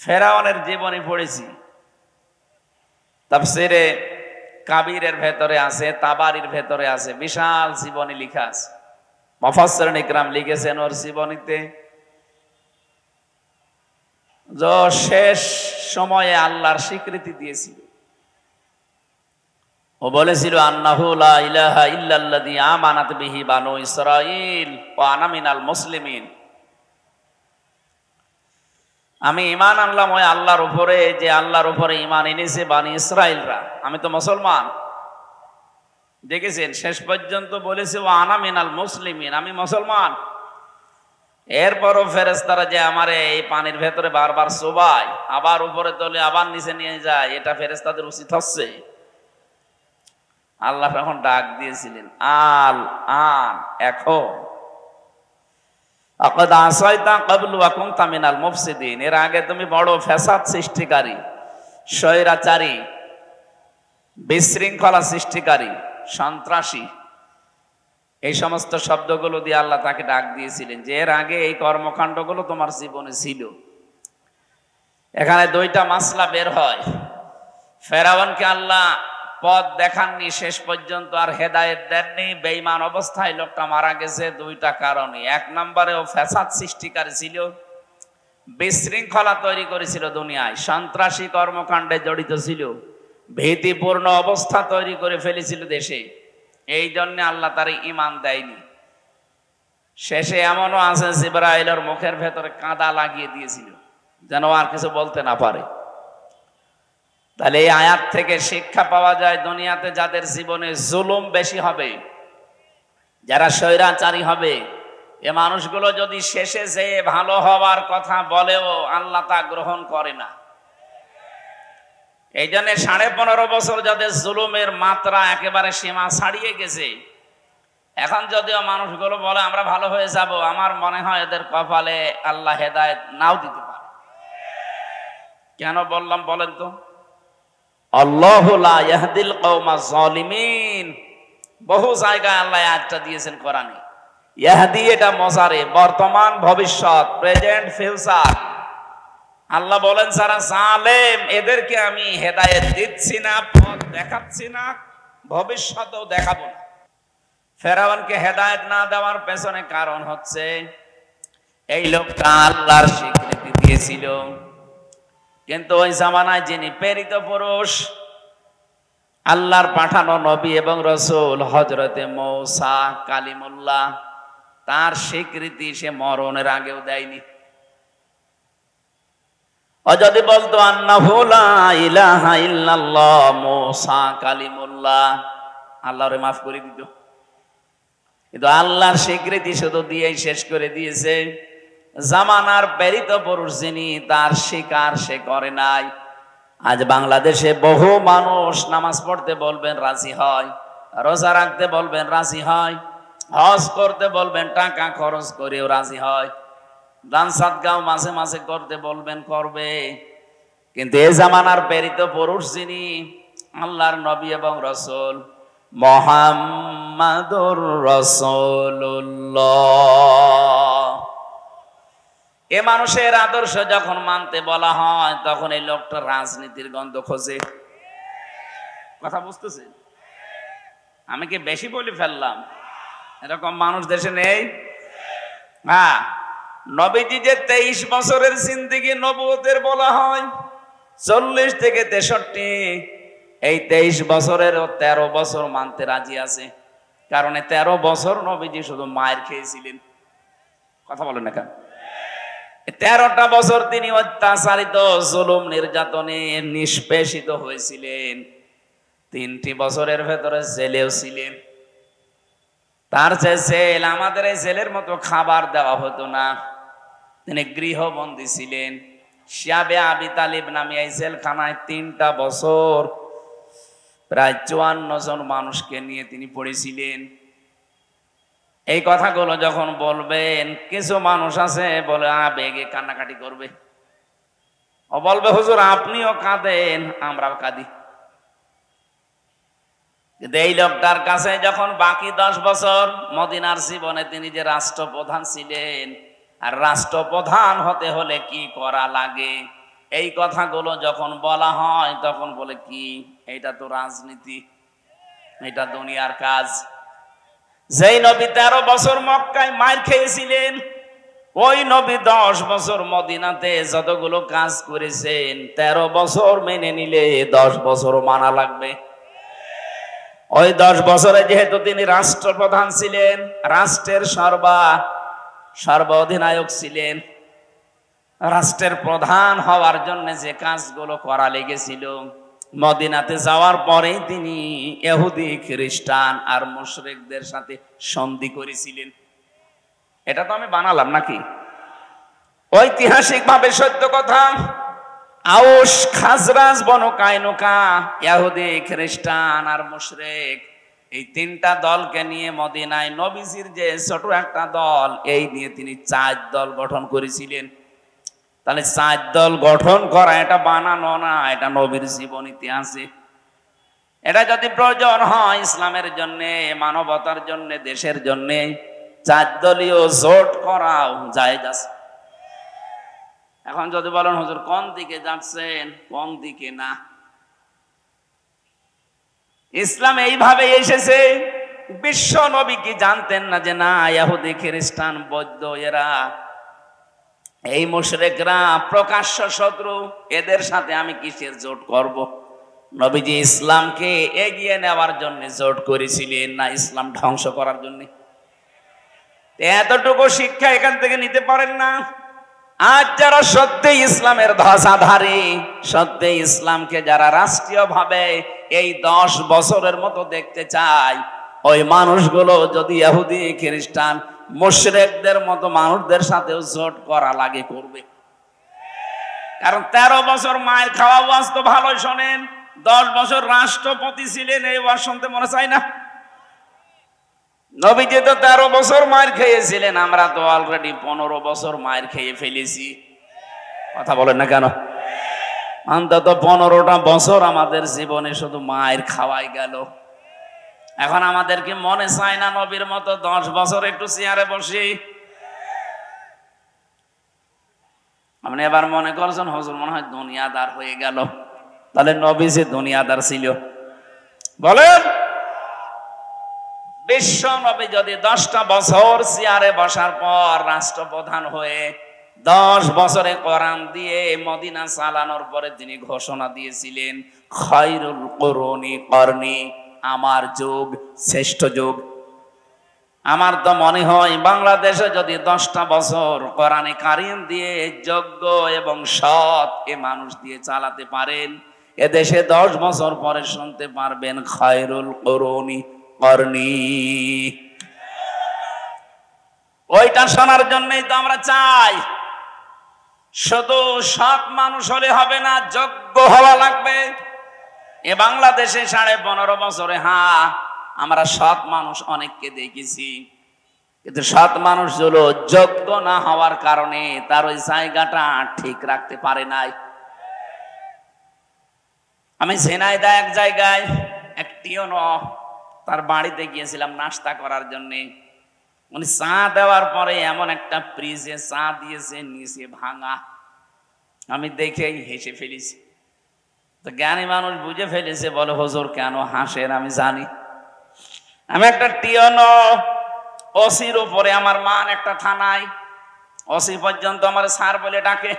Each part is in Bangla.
ফেরাউনের জীবনী পড়েছি, তাফসিরে কাবিরের ভেতরে আছে, তাবারির ভেতরে আছে, বিশাল জীবনী লিখা আছে। মুফাসসিরিন ইকরাম লিখেছেন ওর জীবনীতে যে শেষ সময়ে আল্লাহর স্বীকৃতি দিয়েছিল। ও বলেছিল আন্নাহু লা ইলাহা ইল্লাল্লাযী আমানাত বিহি বানু ইসরাঈল ওয়া আনা মিনাল মুসলিমিন। আমি ঈমান আনলাম ওই আল্লাহর উপরে, যে আল্লাহর উপরে ঈমান এনেছে বনি ইসরাঈলরা, আমি তো মুসলমান। দেখেছেন শেষ পর্যন্ত বলেছে ওয়া আনা মিনাল মুসলিমিন, আমি মুসলমান। এরপরও ফেরেশতারা যে আমারে এই পানির ভেতরে বারবার চোবায়, আবার উপরে তোলে, আবার নিচে নিয়ে যায়, এটা ফেরেশতাদের উচিত হচ্ছে? আল্লাহ তখন ডাক দিয়েছিলেন, আল আন, এখন আকাদ আসাইতা ক্বাবলু ওয়া কুনতা মিনাল মুফসিদিন, এর আগে তুমি বড় ফ্যাসাদ সৃষ্টিকারী, স্বৈরাচারী, বিশৃঙ্খলা সৃষ্টিকারী, সন্ত্রাসী, এই সমস্ত শব্দগুলো দিয়ে আল্লাহ তাকে ডাক দিয়েছিলেন যে এর আগে এই কর্মকাণ্ডগুলো তোমার জীবনে ছিল। এখানে দুইটা মাসলা বের হয়। ফেরাউনকে আল্লাহ পথ দেখাননি, শেষ পর্যন্ত আর হেদায়েত দেননি, বেঈমান অবস্থায় লোকটা মারা গেছে দুইটা কারণে। এক নম্বরে ও ফ্যাসাদ সৃষ্টিকারী ছিল, বিশৃঙ্খলা তৈরি করেছিল দুনিয়ায়, সন্ত্রাসী কর্মকাণ্ডে জড়িত ছিল, ভীতিপূর্ণ অবস্থা তৈরি করে ফেলেছিল দেশে। এই জন্য আল্লাহ তার ঈমান দেয়নি। শেষে এমনও আছে জিবরাইলের মুখের ভেতরে কাঁদা লাগিয়ে দিয়েছিল যেন আর কিছু বলতে না পারে। তাহলে এই আয়াত থেকে শিক্ষা পাওয়া যায়, দুনিয়াতে যাদের জীবনে জুলুম বেশি হবে, যারা স্বৈরাচারী হবে, এ মানুষগুলো যদি শেষে যে ভালো হওয়ার কথা বলেও আল্লাহ তা গ্রহণ করে না। এই জন্য 15.5 বছর যাদের জুলুমের মাত্রা একেবারে সীমা ছাড়িয়ে গেছে, এখন যদিও মানুষগুলো বলে আমরা ভালো হয়ে যাব, আমার মনে হয় এদের কপালে আল্লাহ হেদায়েত নাও দিতে পারে। কেন বললাম বলেন তো? আল্লাহু লা ইয়াহদিল কওমাজ জালিমিন, বহু জায়গায় আল্লাহ আয়াতটা দিয়েছেন কোরআনে। ইয়াহদি এটা মজারে, বর্তমান, ভবিষ্যৎ, প্রেজেন্ট, ফিউচার। আল্লাহ বলেন যারা জালেম এদেরকে আমি হেদায়েত দিচ্ছি না, পথ দেখাচ্ছি না, ভবিষ্যতেও দেখাবো না। ফেরাউনকে হেদায়েত না দেওয়ার পেছনে কারণ হচ্ছে এই লোকটা আল্লাহর স্বীকৃতি দিয়েছিল, কিন্তু ওই জামানায় যিনি প্রেরিত পুরুষ, আল্লাহর পাঠানো নবী এবং রাসূল হযরতে মূসা কালিমুল্লাহ, তার স্বীকৃতি সে মরণের আগেও দেয়নি। ও যদি বলতো আন্নাহু লা ইলাহা ইল্লাল্লাহ মূসা কালিমুল্লাহ, আল্লাহরে মাফ করে দিত। কিন্তু আল্লাহর স্বীকৃতি শুধু দিয়েই শেষ করে দিয়েছে। জামানার প্রেরিত পুরুষ যিনি, তার স্বীকার সে করে নাই। আজ বাংলাদেশে বহু মানুষ নামাজ পড়তে বলবেন রাজি হয়, রোজা রাখতে বলবেন রাজি হয়, হজ করতে বলবেন টাকা খরচ করেও রাজি হয়, দান সাদগাও মাঝে মাঝে করতে বলবেন করবে। কিন্তু এই জামানার প্রেরিত পুরুষ যিনি, আল্লাহর নবী এবং রাসূল মুহাম্মাদুর রাসূলুল্লাহ, এ মানুষের আদর্শ যখন মানতে বলা হয়, তখন এই লোকটা রাজনীতির গন্ধ খোঁজে। কথা বুঝতেছেন? আমি কি বেশি বলে ফেললাম? এরকম মানুষ দেশে নেই? হ্যাঁ, নবীজি যে 23 বছরের জিন্দেগি নবুয়তের বলা হয়, 40 থেকে 63, এই 23 বছরের 13 বছর মানতে রাজি আছে। কারণ 13 বছর নবীজি শুধু মায়ের খেয়েছিলেন। কথা বলেন না কেন? 13টা বছর তিনি অত্যাচারিত, জুলুম, নির্যাতনে নিষ্পেষিত হয়েছিলেন। 3টি বছরের ভেতরে জেলেও ছিলেন। তার যে জেল, আমাদের এই জেলের মতো খাবার দেওয়া হতো না, তিনি গৃহবন্দী ছিলেন। শিয়াবে আবি তালিব নামে এই জেলখানায় 3টা বছর প্রায় 54 জন মানুষকে নিয়ে তিনি পড়েছিলেন। এই কথাগুলো যখন বলবেন, কিছু মানুষ আছে বলে আবেগে কান্নাকাটি করবে, ও বলবে হুজুর আপনিও কাঁদেন, আমরাও কাঁদি। এই লোকটার কাছে যখন বাকি 10 বছর মদিনার জীবনে তিনি যে রাষ্ট্রপ্রধান ছিলেন, আর রাষ্ট্রপ্রধান হতে হলে কি করা লাগে, এই কথাগুলো যখন বলা হয় তখন বলে কি এটা তো রাজনীতি, এটা দুনিয়ার কাজ। যেই নবী 13 বছর মক্কায় মার খেয়েছিলেন, ওই নবী 10 বছর মদিনাতে যতগুলো কাজ করেছেন 13 বছর মেনে নিলে 10 বছর মানা লাগবে। ওই 10 বছরে যেহেতু তিনি রাষ্ট্রপ্রধান ছিলেন, রাষ্ট্রের সর্ব অধিনায়ক ছিলেন, রাষ্ট্রের প্রধান হওয়ার জন্য যে কাজগুলো করা লেগেছিল, মদিনাতে যাওয়ার পরে তিনি ইহুদি খ্রিস্টান আর মুশরিকদের সাথে সন্ধি করেছিলেন। এটা তো আমি বানালাম নাকি? ঐতিহাসিক ভাবে সত্য কথা। আউস খাজরাজ বনু কায়নুকা, ইহুদি খ্রিস্টান আর মুশরিক, এই 3টা দলকে নিয়ে মদিনায় নবীজির যে ছোট একটা দল, এই নিয়ে তিনি 4 দল গঠন করেছিলেন। তাহলে 4 দল গঠন করা এটা বানানো না, এটা নবীর জীবনীতে আছে। এটা যদি প্রয়োজন হয় ইসলামের জন্য, মানবতার জন্য, দেশের জন্য, 4 দলীয় জোট করাও জায়েজ আছে। এখন যদি বলেন হুজুর কোন দিকে যাচ্ছেন, কোন দিকে না, ইসলাম এইভাবে এসেছে। বিশ্ব নবী কি জানতেন না যে না ইহুদি খ্রিস্টান বৌদ্ধ এরা, এই মুশরিকরা প্রকাশ্য শত্রু, এদের সাথে আমি কিসের জোট করব? নবীজি ইসলামকে এগিয়ে নেওয়ার জন্য জোট করেছিলেন, না ইসলাম ধ্বংস করার জন্য? এতটুকু শিক্ষা এখান থেকে নিতে পারেন না? আজ যারা সত্যি ইসলামের ধ্বজাধারী, সত্যি ইসলামকে যারা রাষ্ট্রীয় ভাবে এই 10 বছরের মতো দেখতে চায়, ওই মানুষগুলো যদি ইহুদি খ্রিস্টান মুশরিকদের মতো মানুষদের সাথেও জোট করা লাগে করবে। কারণ 13 বছর মায়ের খাওয়া ওয়াজ তো ভালোই শোনেন, 10 বছর রাষ্ট্রপতি ছিলেন, এই ওয়াজ শুনতে মনে চায় না? নবীজি তো 13 বছর মার খেয়েছিলেন, আমরা তো অলরেডি 15 বছর মার খেয়ে ফেলেছি। কথা বলেন না কেন? অন্তত 15টা বছর আমাদের জীবনে শুধু মায়ের খাওয়াই গেল। এখন আমাদের কি মনে চায় না নবীর মতো 10 বছর একটু চেয়ারে বসি? আপনি এবার মনে করছেন হুজুর মনে হয় দুনিয়াদার হয়ে গেল। তাহলে নবী যে দুনিয়াদার ছিল বলেন? বিশ্ব নবী যদি 10টা বছর চেয়ারে বসার পর রাষ্ট্রপ্রধান হয়ে 10 বছরে কোরআন দিয়ে মদিনা চালানোর পরে তিনি ঘোষণা দিয়েছিলেন খায়রুল কুরুনি করনি, আমার যুগ শ্রেষ্ঠ যুগ। আমার তো মনে হয় বাংলাদেশে যদি 10টা বছর কোরআনে কারিম দিয়ে যোগ্য এবং সৎ এ মানুষ দিয়ে চালাতে পারেন, এদেশে 10 বছর পরে শুনতে পারবেন খায়রুল কুরুনি করনি। ওইটা শোনার জন্যই তো আমরা চাই। শুধু সৎ মানুষ হলে হবে না, যোগ্য হওয়া লাগবে। এ বাংলাদেশে 15.5 বছরে আমরা সৎ মানুষ অনেককে দেখেছি, কিন্তু সৎ মানুষগুলো যোগ্য না হওয়ার কারণে তার ওই জায়গাটা ঠিক রাখতে পারে নাই। আমি ঝিনাইদহ এক জায়গায় একটিও তার বাড়িতে গিয়েছিলাম নাস্তা করার জন্য। উনি চা দেওয়ার পরে এমন একটা ফ্রিজে চা দিয়েছে, নিচে ভাঙা। আমি দেখেই হেসে ফেলেছি। তো জ্ঞানী মানুষ বুঝে ফেলেছে, বলে হুজুর কেন হাসেন? আমি জানি। আমি একটা টিয়নো ওসির উপরে, আমার মান একটা থানায়, ওসি পর্যন্ত আমার স্যার বলে ডাকে।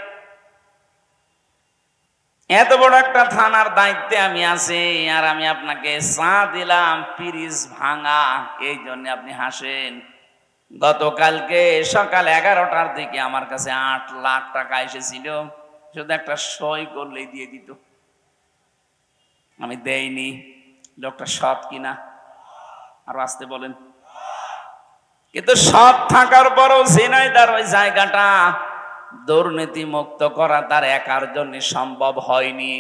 এত বড় একটা থানার দায়িত্বে আমি আছি, আর আমি আপনাকে চা দিলাম ফ্রিজ ভাঙা, এই জন্য আপনি হাসেন। গতকালকে সকাল 11টার দিকে আমার কাছে 8 লাখ টাকা এসেছিল, শুধু একটা সই করলেই দিয়ে দিত। আমি দেইনি। লোকটা সৎ কিনা? আর আসতে বলেন। কিন্তু সৎ থাকার পরও ঝিনাইদহের ওই জায়গাটা দুর্নীতি মুক্ত করা তার একার জন্য সম্ভব হয়নি।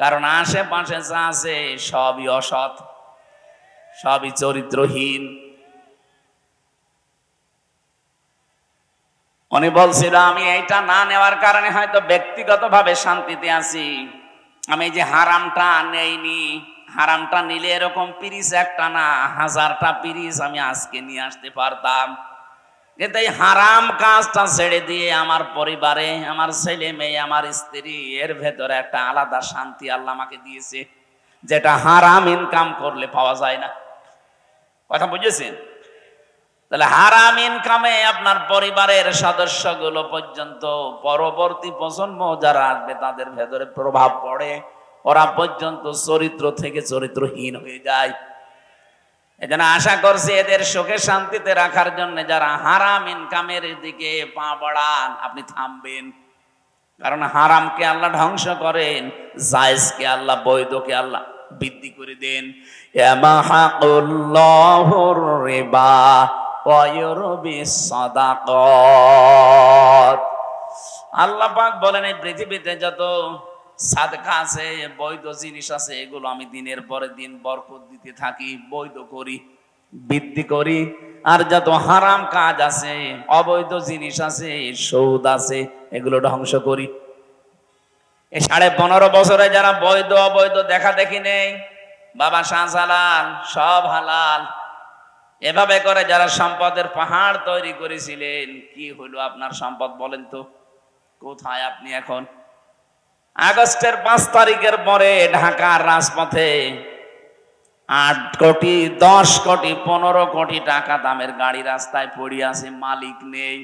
কারণ আশেপাশে যা আছে সবই অসৎ, সবই চরিত্রহীন। উনি বলছিল আমি এইটা না নেওয়ার কারণে হয়তো ব্যক্তিগতভাবে শান্তিতে আছি, আমি এই যে হারামটা নেইনি, হারামটা নিলে এরকম পিরিচ একটা না 1000টা পিরিচ আমি আজকে নিয়ে আসতে পারতাম। কিন্তু এই হারাম কাজটা ছেড়ে দিয়ে আমার পরিবারে, আমার ছেলে মেয়ে, আমার স্ত্রী, এর ভেতরে একটা আলাদা শান্তি আল্লাহ আমাকে দিয়েছে, যেটা হারাম ইনকাম করলে পাওয়া যায় না। কথা বুঝেছেন? তাহলে হারাম ইনকামে আপনার পরিবারের সদস্যগুলো পর্যন্ত, পরবর্তী প্রজন্ম যারা আসবে তাদের ভেতরে প্রভাব পড়ে, ওরা পর্যন্ত চরিত্র থেকে চরিত্রহীন হয়ে যায়। এজন্য আশা করছি এদের সুখে শান্তিতে রাখার জন্য যারা হারাম ইনকামের দিকে পা বাড়ান, আপনি থামবেন। কারণ হারামকে আল্লাহ ধ্বংস করেন, জায়েজকে আল্লাহ, বৈধকে আল্লাহ বৃদ্ধি করে দেন। ইয়ামাহাকুল্লাহুর রিবা ওয়া ইউরবিস সাদাকাত। আল্লাহ পাক বলেন এই পৃথিবীতে যত সাদকা আছে, বৈধ জিনিস আছে, এগুলো আমি দিনের পরে দিন বরকত দিতে থাকি, বৈধ করি, বৃদ্ধি করি। আর যত হারাম কাজ আছে, অবৈধ জিনিস আছে, সুদ আছে, এগুলো ধ্বংস করি। এই 15.5 বছরে যারা বৈধ অবৈধ দেখা দেখি নেই, বাবা শাহজালাল সব হালাল, এভাবে করে যারা সম্পদের পাহাড় তৈরি করেছিলেন, কি হলো আপনার সম্পদ বলেন তো? কোথায় আপনি এখন? আগস্টের 5 তারিখের পরে ঢাকার রাজপথে 8 কোটি, 10 কোটি, 15 কোটি টাকা দামের গাড়ি রাস্তায় পড়ে আছে, মালিক নেই।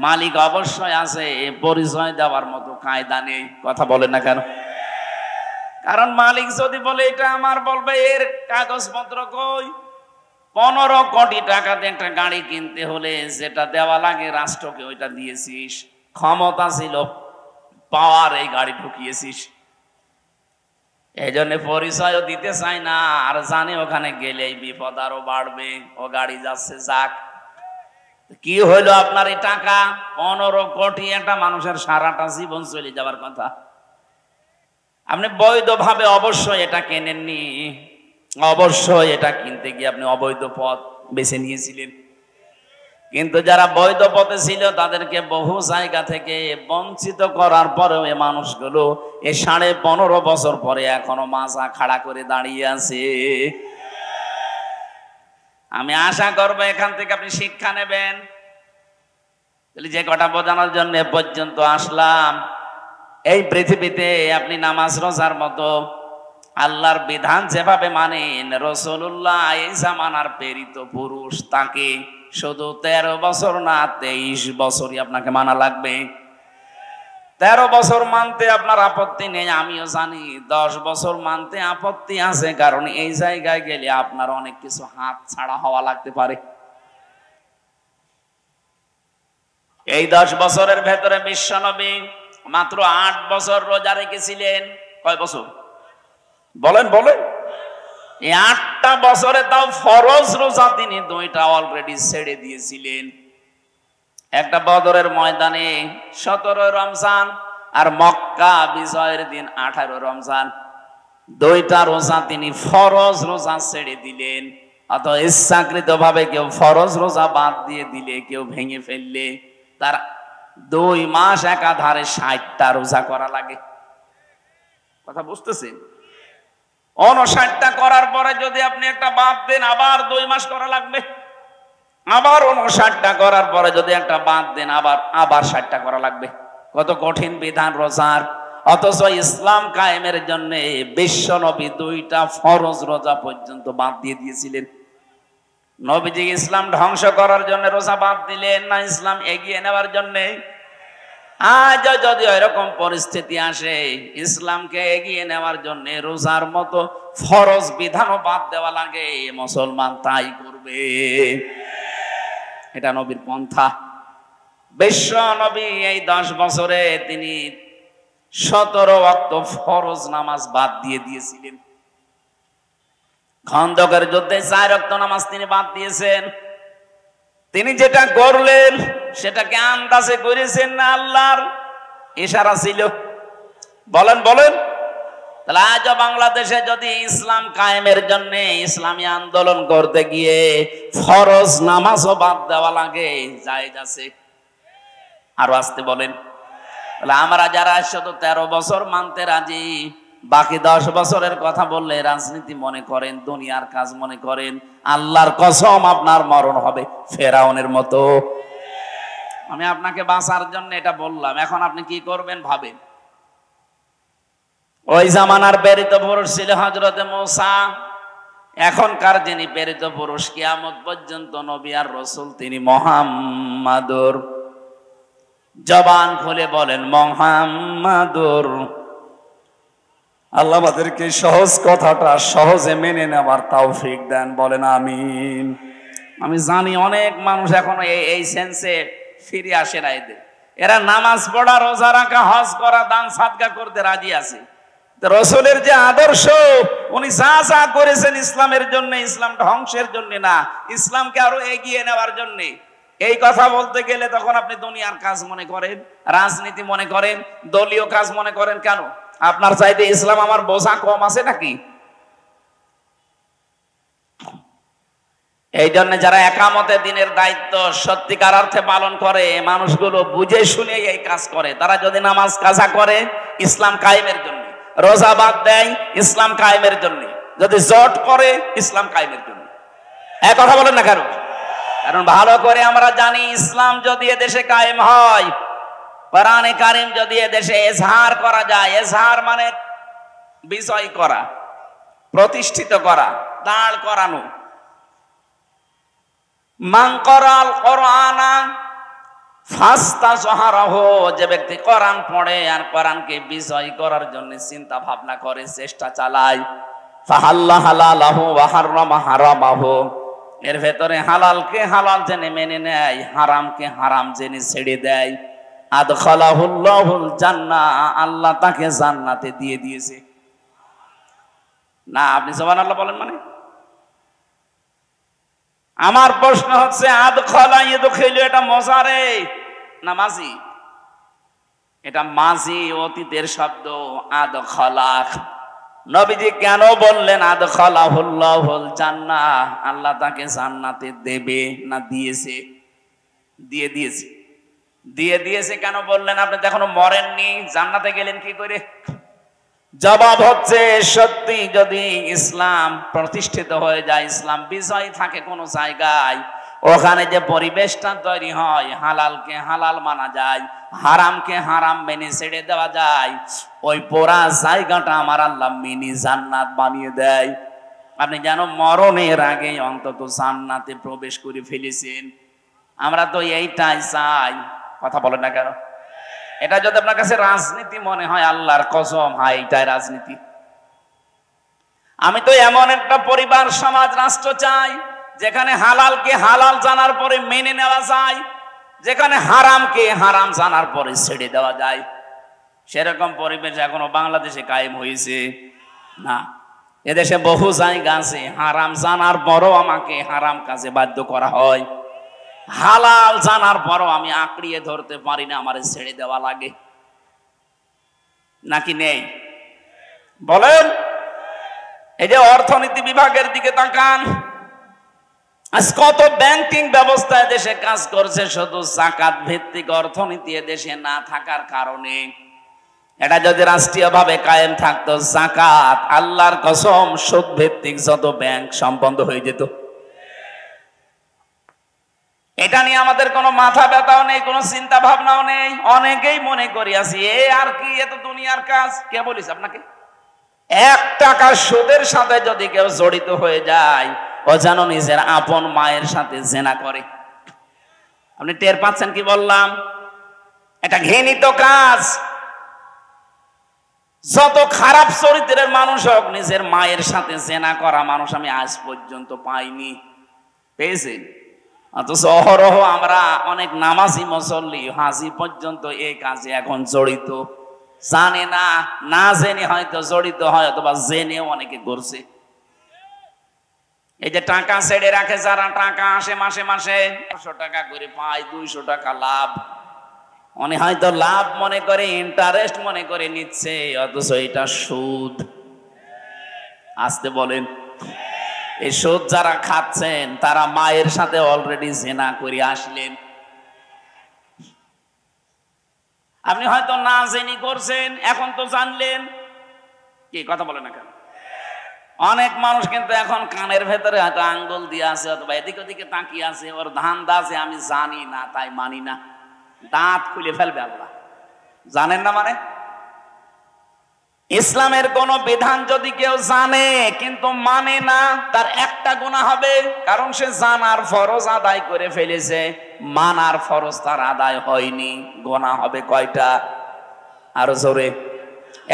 মালিক অবশ্যই আছে, পরিচয় দেওয়ার মতো কায়দা নেই। কথা বলেন না কেন? কারণ মালিক যদি বলে এটা আমার, বলবে এর কাগজপত্র কই? 15 কোটি টাকা দিয়ে একটা গাড়ি কিনতে হলে যেটা দেওয়া লাগে রাষ্ট্রকে, ওইটা দিয়েছিস। ক্ষমতা ছিল, পাওয়ার, এই গাড়ি ঢুকিয়েছিস। এই জন্য পরিচয়ও দিতে চাই না, আর জানে ওখানে গেলেই বিপদ আরো বাড়বে, ও গাড়ি যাচ্ছে যাক। কি হইলো আপনার এই টাকা? 15 কোটি, একটা মানুষের সারাটা জীবন চলে যাবার কথা। আপনি বৈধভাবে অবশ্যই এটা কেনেননি, অবশ্যই এটা কিনতে গিয়ে আপনি অবৈধ পথ বেছে নিয়েছিলেন। কিন্তু যারা বৈধ পথে ছিল তাদেরকে বহু জায়গা থেকে বঞ্চিত করার পরেও এই মানুষগুলো এই 15.5 বছর পরে এখনো মাথা খাড়া করে দাঁড়িয়ে আছে। আমি আশা করবো এখান থেকে আপনি শিক্ষা নেবেন। যে কটা বোঝানোর জন্য পর্যন্ত আসলাম, এই পৃথিবীতে আপনি নামাজ রোজার মতো আল্লাহর বিধান যেভাবে মানেন, রাসূলুল্লাহ এই জামানার প্রেরিত পুরুষ, তাকে শুধু 13 বছর না 23 বছরই আপনাকে মানা লাগবে। 13 বছর মানতে আপনার আপত্তি নেই, আমিও জানি। 10 বছর মানতে আপত্তি আছে, কারণ এই জায়গায় গেলে আপনার অনেক কিছু হাত ছাড়া হওয়া লাগতে পারে। এই 10 বছরের ভেতরে বিশ্বনবী মাত্র 8 বছর রোজা রেখেছিলেন। কয় বছর বলেন? বলেন। এই 8টা বছরে তাও ফরজ রোজা তিনি 2টা অলরেডি ছেড়ে দিয়েছিলেন। একটা বদরের ময়দানে 17 রমজান, আর মক্কা বিজয়ের দিন 18 রমজান। 2টা রোজা তিনি ফরজ রোজা ছেড়ে দিলেন। অথবা ইচ্ছাকৃত ভাবে কেউ ফরজ রোজা বাদ দিয়ে দিলে, কেউ ভেঙে ফেললে, তার 2 মাস একাধারে 60টা রোজা করা লাগে। কথা বুঝতেছেন? 59টা করার পরে যদি আপনি একটা বাদ দেন, আবার 2 মাস করা লাগবে। আবার 59টা করার পরে যদি একটা বাদ দেন, আবার 60টা করা লাগবে। কত কঠিন বিধান রোজার! অথচ ইসলাম কায়েমের জন্য বিশ্ব নবী 2টা ফরজ রোজা পর্যন্ত বাদ দিয়ে দিয়েছিলেন। নবীজি ইসলাম ধ্বংস করার জন্য রোজা বাদ দিলেন না ইসলাম এগিয়ে নেওয়ার জন্য? আজ যদি এরকম পরিস্থিতি আসে, ইসলামকে এগিয়ে নেওয়ার জন্য রোজার মতো ফরজ বিধানও বাদ দেওয়া লাগে, মুসলমান তাই করবে। এটা নবীর পন্থা। বিশ্ব নবী এই 10 বছরে তিনি 17 ওয়াক্ত ফরজ নামাজ বাদ দিয়ে দিয়েছিলেন। খন্দকের যুদ্ধে 4 ওয়াক্ত নামাজ তিনি বাদ দিয়েছেন। তিনি যেটা করলেন সেটাকে আন্দাজে করেছেন না আল্লাহর ইশারা ছিল? বলেন বলেন। তাহলে আজ বাংলাদেশে যদি ইসলাম কায়েমের জন্য ইসলামী আন্দোলন করতে গিয়ে ফরজ নামাজও বাদ দেওয়া লাগে, জায়েজ আছে? আরো আসতে বলেন। তাহলে আমরা যারা শুধু 13 বছর মানতে রাজি, বাকি 10 বছরের কথা বললে রাজনীতি মনে করেন, দুনিয়ার কাজ মনে করেন। আল্লাহর কসম আপনার মরণ হবে ফেরাউনের মতো। আমি আপনাকে বাঁচার জন্য এটা বললাম, এখন আপনি কি করবেন ভাবেন। ওই জামানার প্রেরিত পুরুষ ছিল হযরতে মূসা, এখনকার যিনি প্রেরিত পুরুষ কিয়ামত পর্যন্ত নবী আর রাসূল তিনি মুহাম্মাদুর। জবান খুলে বলেন মুহাম্মাদুর। আল্লাহ আমাদেরকে সহজ কথাটা সহজে মেনে নেওয়ার তৌফিক দেন, বলেন আমিন। আমি জানি অনেক মানুষ এখনো এই সেন্সে ফিরে আসে না। এরা নামাজ পড়া, রোজা রাখা, হজ করা, দান সাদকা করতে রাজি আছে। রাসূলের যে আদর্শ, উনি যা যা করেছেন ইসলামের জন্য, ইসলাম ধ্বংসের জন্য না, ইসলামকে আরো এগিয়ে নেওয়ার জন্য। এই কথা বলতে গেলে তখন আপনি দুনিয়ার কাজ মনে করেন, রাজনীতি মনে করেন, দলীয় কাজ মনে করেন। কেন? আপনার চাইতে ইসলাম আমার বোঝা কম আছে নাকি? এই জন্য যারা একামতে দিনের দায়িত্ব সত্যিকার অর্থে পালন করে, মানুষগুলো বুঝে শুনে এই কাজ করে। তারা যদি নামাজ কাজা করে ইসলাম কায়েমের জন্য, রোজা বাদ দেয় ইসলাম কায়েমের জন্য, যদি জট করে ইসলাম কায়েমের জন্য। এক কথা বলেন না কেন? কারণ ভালো করে আমরা জানি ইসলাম যদি এদেশে কায়েম হয়, কোরআনে কারীম যদি এদেশে এজহার করা যায়, এজহার মানে বিজয় করা, প্রতিষ্ঠিত করা, দাঁড় করানো। মান করাল কোরআনা ফাস্তাজহারাহু, যে ব্যক্তি কোরআন পড়ে আর কোরআনকে বিজয় করার জন্য চিন্তা ভাবনা করে, চেষ্টা চালায়, ফাহাল্লা হালালাহু ওয়া হারামা হারামাহু, এর ভেতরে হালালকে হালাল জেনে মেনে নেয়, হারামকে হারাম জেনে ছেড়ে দেয়, আদখালাহুল্লাহুল জান্নাহ, আল্লাহ তাকে জান্নাতে দিয়ে দিয়েছে। না, আপনি সুবহানাল্লাহ বলেন মানে? আমার প্রশ্ন হচ্ছে, আদখালা ইয়াদখিলু এটা মজারে না মাজি? এটা মাজি, অতীতের শব্দ। আদখালা, নবীজি কেন বললেন আদখালাহুল্লাহুল জান্নাহ? আল্লাহ তাকে জান্নাতে দেবে না দিয়েছে? দিয়ে দিয়েছে। দিয়ে দিয়েছে কেন বললেন? আপনি তো এখনো মরেননি, জান্নাতে গেলেন কি করে? জবাব হচ্ছে, সত্যি যদি ইসলাম প্রতিষ্ঠিত হয়ে যায়, ইসলাম বিজয় থাকে কোন জায়গায়, ওখানে যে পরিবেশটা তৈরি হয়, হালালকে হালাল মানা যায়, হারামকে হারাম মেনে ছেড়ে দেওয়া যায়, ওই পুরা জায়গাটা আমার আল্লাহ মিনি জান্নাত বানিয়ে দেয়। আপনি যেন মরণের আগে অন্তত জান্নাতে প্রবেশ করে ফেলেছেন। আমরা তো এইটাই চাই। কথা বলেন না কেন? এটা যদি আপনার কাছে রাজনীতি মনে হয়, আল্লাহর কসম, হ্যাঁ এইটাই রাজনীতি। আমি তো এমন একটা পরিবার, সমাজ, রাষ্ট্র চাই যেখানে হালালকে হালাল জানার পরে মেনে নেওয়া যায়, যেখানে হারামকে হারাম জানার পরে ছেড়ে দেওয়া যায়। সেরকম পরিবেশ এখনো বাংলাদেশে কায়েম হয়েছে না। এদেশে বহু জায়গা আছে হারাম জানার পরও আমাকে হারাম কাজে বাধ্য করা হয়, হালাল জানার পরও আমি আঁকড়িয়ে ধরতে পারি না, আমারে ছেড়ে দেওয়া লাগে। নাকি নেই? বলেন। এই যে অর্থনীতি বিভাগের দিকে তাকান, আজ কত ব্যাংকিং ব্যবস্থা দেশে কাজ করছে, শুধু যাকাত ভিত্তিক অর্থনীতি দেশে না থাকার কারণে। এটা যদি রাষ্ট্রীয়ভাবে কায়েম থাকতো, যাকাত, আল্লাহর কসম, সুদ ভিত্তিক যত ব্যাংক সব বন্ধ হয়ে যেত। এটা নিয়ে আমাদের কোনো মাথা ব্যথাও নেই, কোনো চিন্তা ভাবনাও নেই। অনেকেই মনে করি আছি এ আর কি, এ তো দুনিয়ার কাজ। কে বলিস আপনাকে? 1 টাকা সুদের সাথে যদি কেউ জড়িত হয়ে যায়, ও যেন নিজের আপন মায়ের সাথে জেনা করে। আপনি টের পাচ্ছেন কি বললাম? এটা ঘৃণিত কাজ। যত খারাপ চরিত্রের মানুষ হোক, নিজের মায়ের সাথে জেনা করা মানুষ আমি আজ পর্যন্ত পাইনি। পেয়েছেন? অথচ অহরহ আমরা অনেক নামাজি, মুসল্লি, হাজি পর্যন্ত এই কাজে এখন জড়িত। জানে না, না জেনে হয়তো জড়িত হয়, অথবা জেনেও অনেকে করছে। এই যে টাকা ছেড়ে রাখে যারা, টাকা আসে মাসে মাসে 100 টাকা করে পায়, 200 টাকা লাভ। উনি হয়তো লাভ মনে করে, ইন্টারেস্ট মনে করে নিচ্ছে, অথচ এটা সুদ। আসতে বলেন। এই সুদ যারা খাচ্ছেন তারা মায়ের সাথে অলরেডি জেনা করে আসলেন। আপনি হয়তো না জেনে করছেন, এখন তো জানলেন, কি কথা বলে না কেন? অনেক মানুষ কিন্তু এখন কানের ভেতরে হয়তো আঙ্গুল দিয়ে আছে অথবা এদিক ওদিকে তাকিয়ে আছে, ওর ধান্দা আছে আমি জানি না তাই মানি না। দাঁত খুলে ফেলবে আল্লাহ। জানেন না মানে ইসলামের কোন বিধান যদি কেউ জানে কিন্তু মানে না, তার একটা গুনাহ হবে, কারণ সে জানার ফরজ আদায় করে ফেলেছে, মানার ফরজ তার আদায় হয়নি। গুনাহ হবে কয়টা? আরো জোরে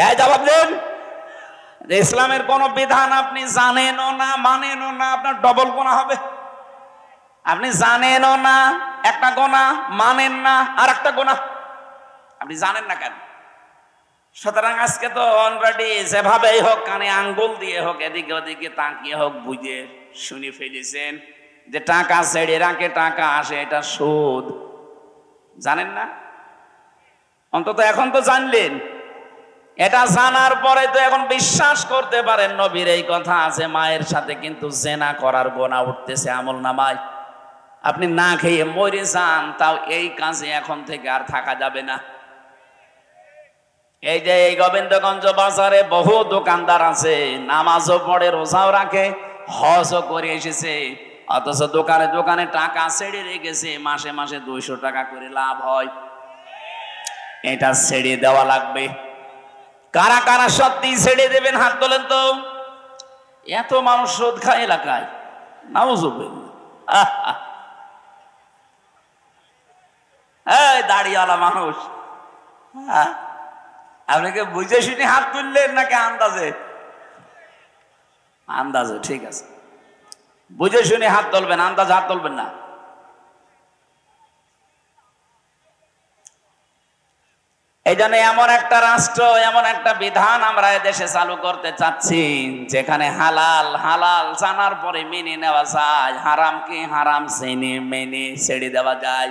এই জবাব দেন। ইসলামের কোন বিধান আপনি জানেনও না মানেনও না, আপনার ডবল গুনাহ হবে। আপনি জানেনও না একটা গুনাহ, মানেন না আর একটা গুনাহ। আপনি জানেন না কেন? সুতরাং আজকে তো অলরেডি যেভাবেই হোক, কানে আঙ্গুল দিয়ে হোক, এদিকে ওদিকে তাকিয়ে হোক, বুঝে শুনে ফেলেছেন যে টাকা ছেড়ে রাখে টাকা আসে, এটা সুদ। জানেন না? অন্তত এখন তো জানলেন। এটা জানার পরে তো এখন বিশ্বাস করতে পারেন নবীর এই কথা আছে, মায়ের সাথে কিন্তু জেনা করার গোনা উঠতেছে আমল নামায়। আপনি না খেয়ে মরে যান, তাও এই কাজে এখন থেকে আর থাকা যাবে না। এই যে এই গোবিন্দগঞ্জ বাজারে বহু দোকানদার আছে, নামাজও পড়ে, রোজাও রাখে, হজও করে এসেছে, অথচ দোকানে দোকানে টাকা ছেড়ে রেখেছে, মাসে মাসে 200 টাকা করে লাভ হয়। এটা ছেড়ে দেওয়া লাগবে। কারা কারা সত্যি ছেড়ে দেবেন হাত তোলেন তো। এত মানুষ সুদ খায় এলাকায়, নাউজুবিল্লাহ। এই দাড়িওয়ালা মানুষ, আপনি কি বুঝে শুনে হাত তুললেন নাকি আন্দাজে? আন্দাজে, ঠিক আছে, বুঝে শুনে হাত তুলবেন, আন্দাজে হাত তুলবেন না। এই জন্য এমন একটা রাষ্ট্র, এমন একটা বিধান আমরা এদেশে চালু করতে চাচ্ছি, যেখানে হালাল হালাল জানার পরে মেনে নেওয়া যায়, হারামকে হারাম জেনে মেনে ছেড়ে দেওয়া যায়।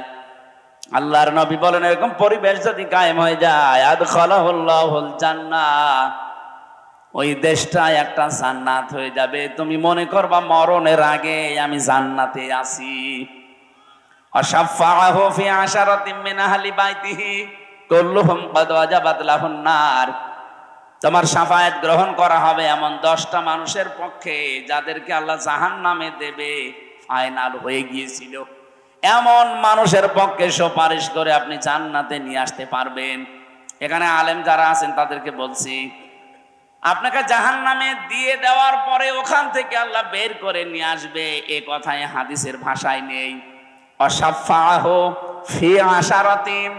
আল্লাহর নবী বলেন, এরকম পরিবেশ যদি কায়েম হয়ে যায়, আদখালাহুল্লাহুল জান্নাহ, ওই দেশটা একটা জান্নাত হয়ে যাবে। তুমি মনে করবা মরণের আগে আমি জান্নাতে আছি। আশাফাআহু ফি আশারাতিন মিন আহলি বাইতিহি কুল্লুহুম ক্বাদ ওয়াজাবাত লাহুন নার। তোমার শাফায়াত গ্রহণ করা হবে এমন 10টা মানুষের পক্ষে, যাদেরকে আল্লাহ জাহান্নামে দেবে, ফাইনাল হয়ে গিয়েছিল। এমন মানুষের পক্ষে সুপারিশ করে আপনি জান্নাতে নিয়ে আসতে পারবেন। এখানে আলেম যারা আছেন তাদেরকে বলছি, আপনাকে জাহান্নামে দিয়ে দেওয়ার পরে ওখান থেকে আল্লাহ বের করে নিয়ে আসবে, এ কথায় হাদিসের ভাষায় নেই। অশাফাআহু ফি আশারাতিন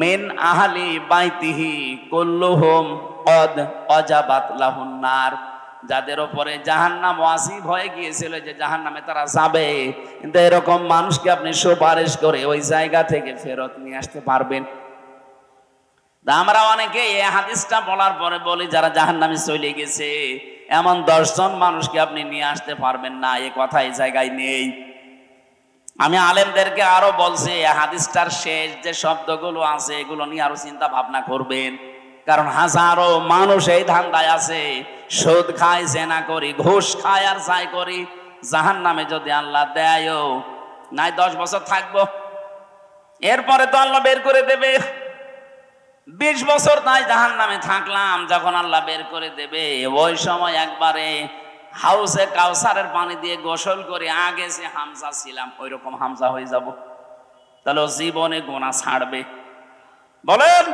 মিন আহলি বাইতিহি কুল্লুহুম ক্বাদ ওয়াজাবাত লাহুন নার। যাদের উপরে জাহান্নাম ওয়াজিব হয়ে গিয়েছিল, যে জাহান্নামে তারা যাবে, কিন্তু এরকম মানুষকে আপনি সুপারিশ করে ওই জায়গা থেকে ফেরত নিয়ে আসতে পারবেন। আমরা অনেকে এই হাদিসটা বলার পরে বলি, যারা জাহান্নামে চলে গেছে এমন 10 জন মানুষকে আপনি নিয়ে আসতে পারবেন না, এ কথা এই জায়গায় নেই। আমি আলেমদেরকে আরো বলছি, হাদিসটার শেষ যে শব্দগুলো আছে এগুলো নিয়ে আরো চিন্তা ভাবনা করবেন, কারণ হাজারো মানুষ এই ধান্দায় আছে, সুদ খায়, জেনা করি, ঘুষ খায় আর যাই করি, জাহান্নামে যদি আল্লাহ দেয়ও নাই 10 বছর থাকবো, এরপরে তো আল্লাহ বের করে দেবে। 20 বছর তাই জাহান্নামে থাকলাম, যখন আল্লাহ বের করে দেবে ওই সময় একবারে হাউসে কাউসারের পানি দিয়ে গোসল করে আগে যে হামজা ছিলাম ওই রকম হামজা হয়ে যাব। তাহলে জীবনে গুনাহ ছাড়বে? বলেন।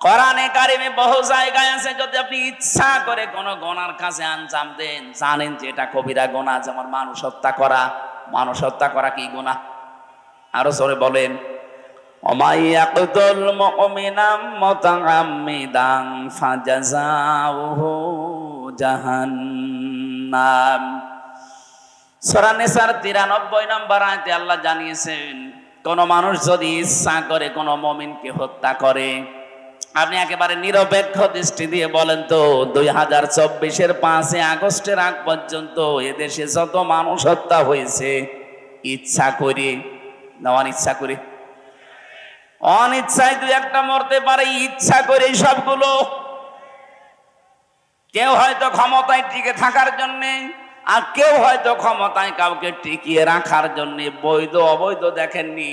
কোরআনে কারিমে বহু জায়গায় আছে, যদি আপনি ইচ্ছা করে কোন গুনার কাছে আঞ্জাম দেন, জানেন যে এটা কবিরা গুনাহ। যেমন মানুষ হত্যা করা। মানুষ হত্যা করা কি গুনাহ? আরো জোরে বলেন। ওমাই ইয়াকতুল মুমিনাম মুতাআম্মিদান ফাজাযাউহু জাহান্নাম। সূরা নিসার 93 নম্বর আয়াতে আল্লাহ জানিয়েছেন, কোন মানুষ যদি ইচ্ছা করে কোন মুমিনকে হত্যা করে, আপনি একেবারে নিরপেক্ষ দৃষ্টি দিয়ে বলেন তো, 2024-এর 5 আগস্টের আগ পর্যন্ত এদেশে যত মানুষ হত্যা হয়েছে, ইচ্ছা করে না অনিচ্ছা করে? অনিচ্ছায় 2-1টা মরতে পারে, ইচ্ছা করে সবগুলো। কেউ হয়তো ক্ষমতায় টিকে থাকার জন্যে, আর কেউ হয়তো ক্ষমতায় কাউকে টিকিয়ে রাখার জন্য। বৈধ অবৈধ দেখেননি,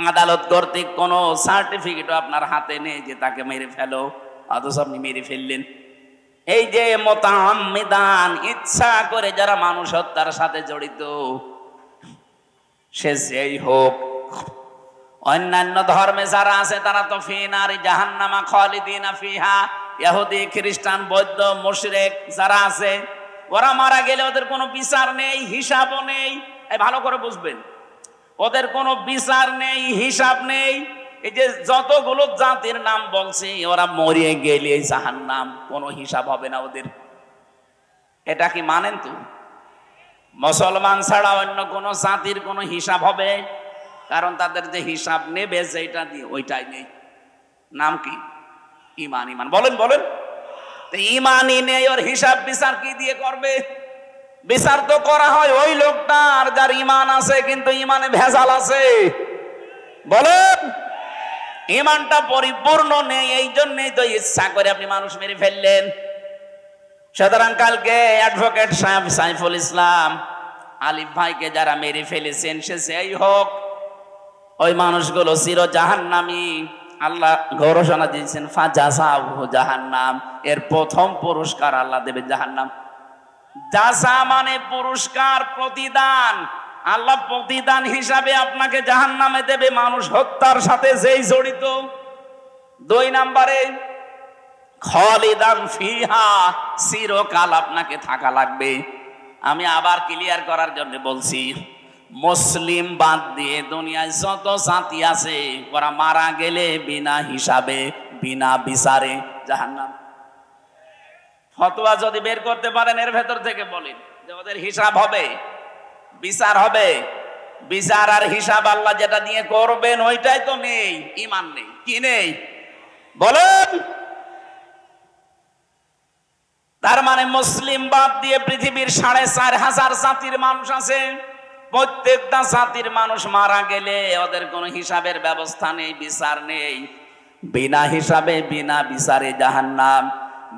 আদালত কর্তৃক কোনো সার্টিফিকেটও আপনার হাতে নেই যে তাকে মেরে ফেলো, অথচ আপনি মেরে ফেললেন। এই যে মুতাআম্মিদান, ইচ্ছা করে যারা মানুষ হত্যার সাথে জড়িত, সে যেই হোক, অন্যান্য ধর্মে যারা আছে তারা তো ফি নারি জাহান্নামা খালিদিনা ফিহা, ইহুদি খ্রিস্টান বৌদ্ধ মুশরিক যারা আছে, ওরা মারা গেলে ওদের কোনো বিচার নেই, হিসাবও নেই। এই ভালো করে বুঝবেন, ওদের কোনো বিচার নেই, হিসাব নেই। এই যে যতগুলো জাতির নাম বলছি, ওরা মরিয়ে গেলে জাহান্নাম, কোনো হিসাব হবে না ওদের। এটা কি মানেন? তো মুসলমান ছাড়া অন্য কোন জাতির কোনো হিসাব হবে? কারণ তাদের যে হিসাব নেবে যেটা দিয়ে, ওইটাই নেই। নাম কি? ইমান। ইমান বলেন বলেন। ইমানই নেই, ওর হিসাব বিচার কি দিয়ে করবে? বিচার তো করা হয় ওই লোকটার যার ইমান আছে, কিন্তু ইমানে ভেজাল আছে। বলেন, ইমানটা পরিপূর্ণ নেই, এই জন্যই তো ইচ্ছা করে আপনি মানুষ মেরে ফেললেন। সুতরাং কালকে অ্যাডভোকেট সাহেব সাইফুল ইসলাম আলিফ ভাইকে যারা মেরে ফেলেছেন, সে যেই হোক, ওই মানুষগুলো চির জাহান্নামী। আল্লাহ ঘোষণা দিয়েছেন ফাজাযাহু জাহান্নাম, এর প্রথম পুরস্কার আল্লাহ দেবে জাহান্নাম। জাযা মানে পুরস্কার, প্রতিদান। আল্লাহ প্রতিদান হিসাবে আপনাকে জাহান্নামে দেবে, মানুষ হত্যার সাথে যেই জড়িত। 2 নম্বরে খালিদান ফিহা, চিরকাল আপনাকে থাকা লাগবে। আমি আবার ক্লিয়ার করার জন্য বলছি, মুসলিম বাদ দিয়ে দুনিয়ায় যত জাতি আছে, ওরা মারা গেলে বিনা হিসাবে বিনা বিচারে জাহান্নাম। ফতোয়া যদি বের করতে পারেন এর ভেতর থেকে বলেন যে ওদের হিসাব হবে, বিচার হবে। বিচার আর হিসাব আল্লাহ যেটা দিয়ে করবেন ওইটাই তো নেই, ইমান নেই। কি নেই বলেন? তার মানে মুসলিম বাদ দিয়ে পৃথিবীর 4,500 জাতির মানুষ আছে। প্রত্যেকটা জাতির মানুষ মারা গেলে ওদের কোনো হিসাবের ব্যবস্থা নেই, বিচার নেই। বিনা হিসাবে বিনা বিচারে জাহান্নাম।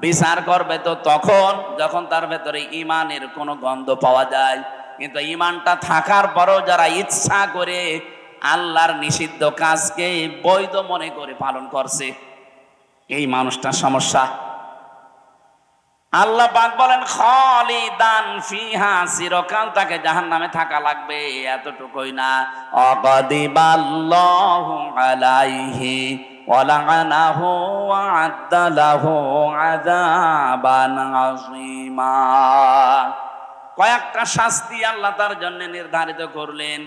বিচার করবে তো তখন যখন তার ভেতরে ইমানের কোনো গন্ধ পাওয়া যায়। কিন্তু ইমানটা থাকার পরও যারা ইচ্ছা করে আল্লাহর নিষিদ্ধ কাজকে বৈধ মনে করে পালন করছে, এই মানুষটা সমস্যা। আল্লাহ পাক বলেন খালিদান ফিহা, চিরকাল তাকে জাহান্নামে থাকা লাগবে। এতটুকুই না, অগদিবাল্লাহু আলাইহি ওয়া লা'নাহু ওয়া আ'আদ্দা লাহু আযাবান আযীমা। কয়েকটা শাস্তি আল্লাহ তার জন্য নির্ধারিত করলেন।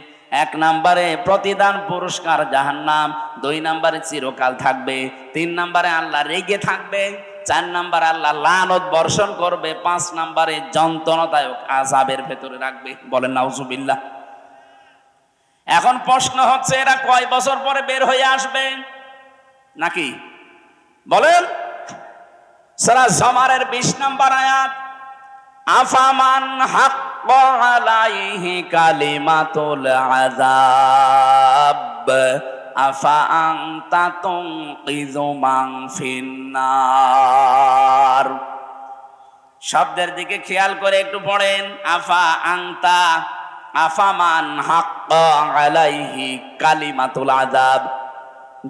1 নম্বরে প্রতিদান পুরস্কার জাহান্নাম, 2 নম্বরে চিরকাল থাকবে, 3 নম্বরে আল্লাহ রেগে থাকবে, 4 নম্বরে আল্লাহ লানত বর্ষণ করবে, 5 নম্বরে যন্ত্রণাদায়ক আযাবের ভেতরে রাখবে। বলেন নাউজুবিল্লাহ। এখন প্রশ্ন হচ্ছে, এরা কয় বছর পরে বের হয়ে আসবে নাকি? বলেন। সূরা জুমারের 20 নম্বর আয়াত, আফামান হাক্কা আলাইহি কালিমাতুল আযাব আফা আনতা তুনকিযু মান ফিন্নার। শব্দের দিকে খেয়াল করে একটু পড়েন। আফা আনতা, আফামান হাক্কা আলাইহি কালিমাতুল আযাব,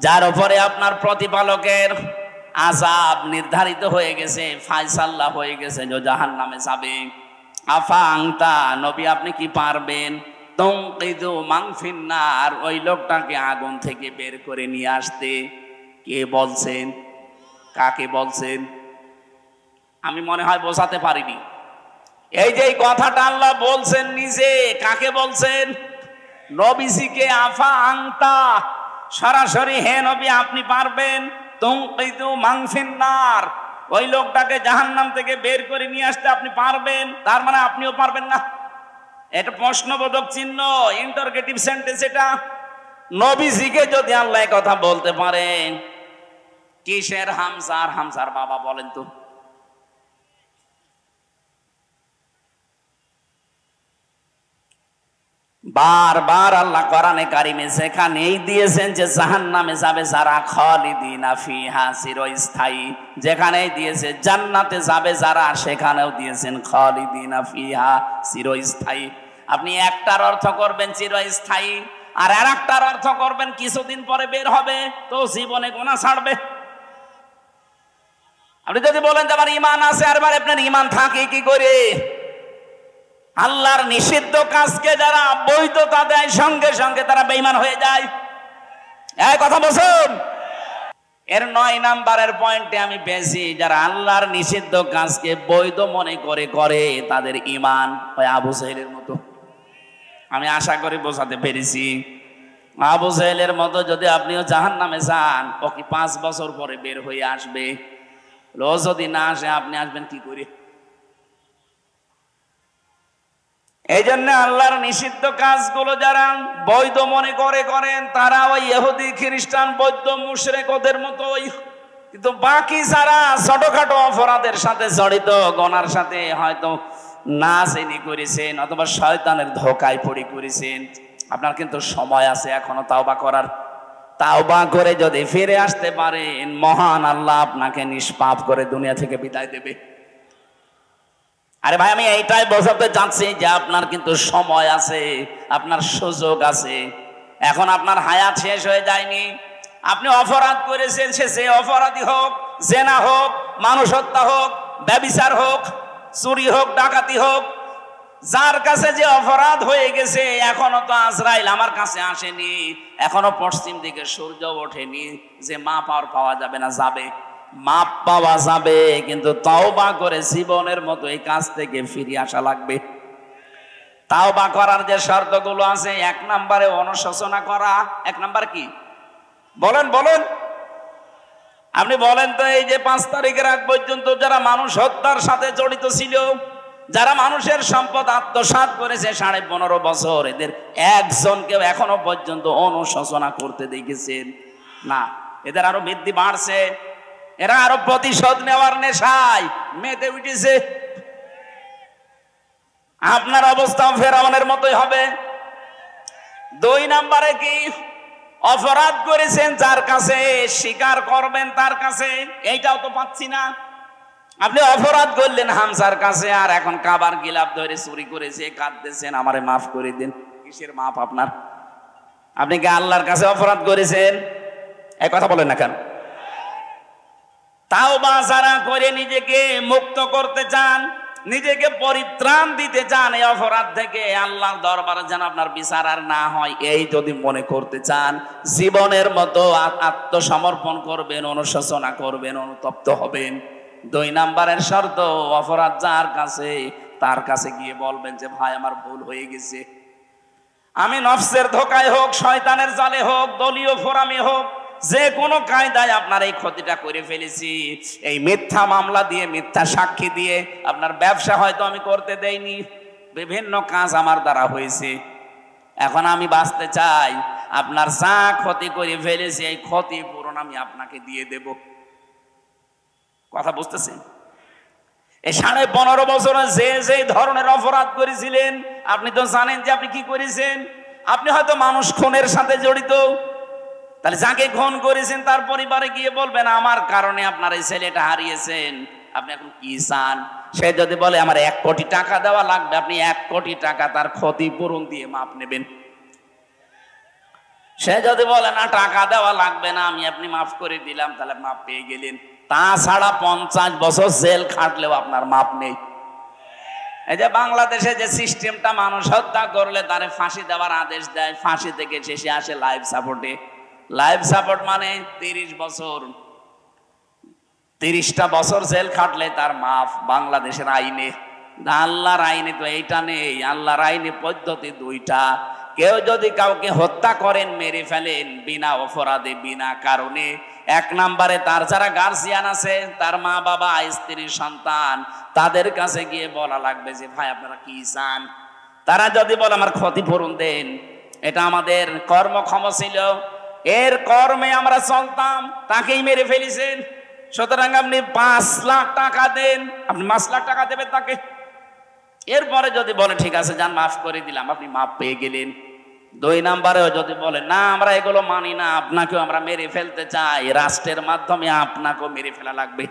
যার উপরে আপনার প্রতিপালকের আযাব নির্ধারিত হয়ে গেছে, ফায়সালা হয়ে গেছে যে জাহান্নামে যাবে। আফা আনতা, নবী আপনি কি পারবেন তুনকিযু মান ফিন্নার, ওই লোকটাকে আগুন থেকে বের করে নিয়ে আসতে? কে বলছেন? কাকে বলছেন? আমি মনে হয় বোঝাতে পারিনি। এই যে কথাটা আল্লাহ বলছেন নিজে, কাকে বলছেন? নবীজিকে। আফা আনতা, সরাসরি হে নবী আপনি পারবেন তুনকিযু মান ফিন্নার, ওই লোকটাকে জাহান্নাম থেকে বের করে নিয়ে আসতে আপনি পারবেন? তার মানে আপনিও পারবেন না। এটা প্রশ্নবোধক চিহ্ন, ইন্টারগেটিভ সেন্টেন্স। এটা নবীজিকে যদি আল্লাহ কথা বলতে পারেন, কিসের হামজার? হামজার বাবা বলেন তো। বারবার আল্লাহ কোরআনে কারিমে যেখানেই দিয়েছেন যে জাহান্নামে যাবে যারা, খালিদিনা ফিহা, চিরস্থায়ী। যেখানেই দিয়েছে জান্নাতে যাবে যারা, সেখানেও দিয়েছেন খালিদিনা ফিহা, চিরস্থায়ী। আপনি একটার অর্থ করবেন চিরস্থায়ী, আর আরেকটার অর্থ করবেন কিছুদিন পরে বের হবে, তো জীবনে গুনাহ ছাড়বে। আপনি যদি বলেন যে আমার ঈমান আছে, আর আপনার ঈমান থাকে কি করে? আল্লাহর নিষিদ্ধ কাজকে যারা বৈধতা দেয় সঙ্গে সঙ্গে তারা বেঈমান হয়ে যায়। এই কথা বলছেন? এর 9 নাম্বারের পয়েন্টে আমি পেয়েছি, যারা আল্লাহর নিষিদ্ধ কাজকে বৈধ মনে করে তাদের ঈমান হয় আবু জাহেলের মতো। আমি আশা করি বোঝাতে পেরেছি। আবু জাহেলের মতো যদি আপনিও জাহান্নামে যান, ও কি 5 বছর পরে বের হয়ে আসবে? ও যদি না আসে, আপনি আসবেন কি করে? এই জন্য আল্লাহর নিষিদ্ধ কাজগুলো যারা বৈধ মনে করেন, তারা ওই ইহুদি খ্রিস্টান বৌদ্ধ মুশরিক ওদের মতোই। কিন্তু বাকি যারা ছোটখাটো অপরাধের সাথে জড়িত, গুনার সাথে হয়তো না জেনে করেছেন অথবা শয়তানের ধোঁকায় পড়ে করেছেন, আপনার কিন্তু সময় আছে এখনো তাওবা করার। তাওবা করে যদি ফিরে আসতে পারেন, মহান আল্লাহ আপনাকে নিষ্পাপ করে দুনিয়া থেকে বিদায় দেবে। আরে ভাই, আমি এইটাই বোঝাতে চাচ্ছি যে আপনার কিন্তু সময় আছে, আপনার সুযোগ আছে। এখন আপনার হায়াত শেষ হয়ে যায়নি। আপনি অপরাধ করেছেন, সে যে অপরাধী হোক, জেনা হোক, মানুষ হত্যা হোক, ব্যভিচার হোক, চুরি হোক, ডাকাতি হোক, যার কাছে যে অপরাধ হয়ে গেছে, এখনো তো আজরাইল আমার কাছে আসেনি, এখনো পশ্চিম দিকে সূর্য ওঠেনি যে মাপ আর পাওয়া যাবে না। যাবে, মাপ পাওয়া যাবে, কিন্তু তাওবা করে জীবনের মতো এই কাজ থেকে ফিরে আসা লাগবে। তাওবা করার যে শর্তগুলো আছে, 1 নম্বরে অনুশোচনা করা। 1 নাম্বার কি বলেন? আপনি বলেন তো, এই যে 5 তারিখের আগ পর্যন্ত যারা মানুষ হত্যার সাথে জড়িত ছিল, যারা মানুষের সম্পদ আত্মসাৎ করেছে 15.5 বছর, এদের একজনকেও এখনো পর্যন্ত অনুশোচনা করতে দেখেছেন না? এদের আরো বৃদ্ধি বাড়ছে, এরা আরো প্রতিশোধ নেওয়ার নেশায় মেতে উঠেছে। আপনার অবস্থা ফেরাউনের মতোই হবে। 2 নম্বরে কি? অপরাধ করেছেন যার কাছে, স্বীকার করবেন তার কাছে, এইটাও তো পাচ্ছি না। আপনি অপরাধ করলেন হামসার কাছে, আর এখন কাবার গিলাফ ধরে চুরি করেছে কাঁদতেছেন, আমারে মাফ করে দিন। কিসের মাফ আপনার? আপনি কি আল্লাহর কাছে অপরাধ করেছেন? এই কথা বলেন না কেন? তাওবা যারা করে নিজেকে মুক্ত করতে চান, নিজেকে পরিত্রাণ দিতে চান এই অপরাধ থেকে, আল্লাহর দরবারে যেন আপনার বিচার আর না হয়, এই যদি মনে করতে চান, জীবনের মতো আত্মসমর্পণ করবেন, অনুশোচনা করবেন, অনুতপ্ত হবেন। 2 নম্বরের শর্ত, অপরাধ যার কাছে, তার কাছে গিয়ে বলবেন যে ভাই আমার ভুল হয়ে গেছে, আমি নফসের ধোকায় হোক, শয়তানের জালে হোক, দলীয় ফোরামে হোক, যে কোনো কায়দায় আপনার এই ক্ষতিটা করে ফেলেছি। এই মিথ্যা মামলা দিয়ে, মিথ্যা সাক্ষী দিয়ে আপনার ব্যবসা হয়তো আমি করতে দেইনি, বিভিন্ন কাজ আমার দ্বারা হয়েছে, এখন আমি বাঁচতে চাই, আপনার যা ক্ষতি করে ফেলেছি এই ক্ষতিপূরণ আমি আপনাকে দিয়ে দেব। কথা বুঝতেছেন? এই 15.5 বছরে যে ধরনের অপরাধ করেছিলেন, আপনি তো জানেন যে আপনি কি করেছেন। আপনি হয়তো মানুষ খুনের সাথে জড়িত, তাহলে যাকে খুন করেছেন তার পরিবারে গিয়ে বলবেন আমার কারণে আপনার এই ছেলেটা হারিয়েছেন, আপনি এখন কি চান? সে যদি বলে আমার 1 কোটি টাকা দেওয়া লাগবে, আপনি 1 কোটি টাকা তার ক্ষতিপূরণ দিয়ে মাপ নেবেন। সে যদি বলে না টাকা দেওয়া লাগবে না, আমি আপনি মাফ করে দিলাম, তাহলে মাপ পেয়ে গেলেন। তাছাড়া 50 বছর জেল খাটলেও আপনার মাপ নেই। এই যে বাংলাদেশে যে সিস্টেমটা, মানুষ হত্যা করলে তারে ফাঁসি দেওয়ার আদেশ দেয়, ফাঁসি থেকে শেষে আসে লাইফ সাপোর্টে। লাইফ সাপোর্ট মানে 30 বছর, 30টা বছর জেল খাটলে তার মাফ বাংলাদেশের আইনে। আল্লাহর আইনে তো এইটা নেই। আল্লাহর আইনে পদ্ধতি 2টা। কেউ যদি কাউকে হত্যা করেন, মেরে ফেলেন বিনা অপরাধে, বিনা কারণে, 1 নম্বরে তার যারা গার্জিয়ান আছে, তার মা বাবা, স্ত্রী, সন্তান, তাদের কাছে গিয়ে বলা লাগবে যে ভাই আপনারা কি চান। তারা যদি বলে আমার ক্ষতিপূরণ দেন, এটা আমাদের কর্মক্ষম ছিল, এর কর্মে আমরা চলতাম, তাকেই মেরে ফেলেছেন, সুতরাং আপনি 5 লাখ টাকা দেন, আপনি 5 লাখ টাকা দেবেন তাকে। এরপরে যদি বলে ঠিক আছে যান মাফ করে দিলাম, আপনি মাফ পেয়ে গেলেন। 2 নম্বরেও যদি বলে না আমরা এগুলো মানি না, আপনাকেও আমরা মেরে ফেলতে চাই, রাষ্ট্রের মাধ্যমে আপনাকেও মেরে ফেলা লাগবে।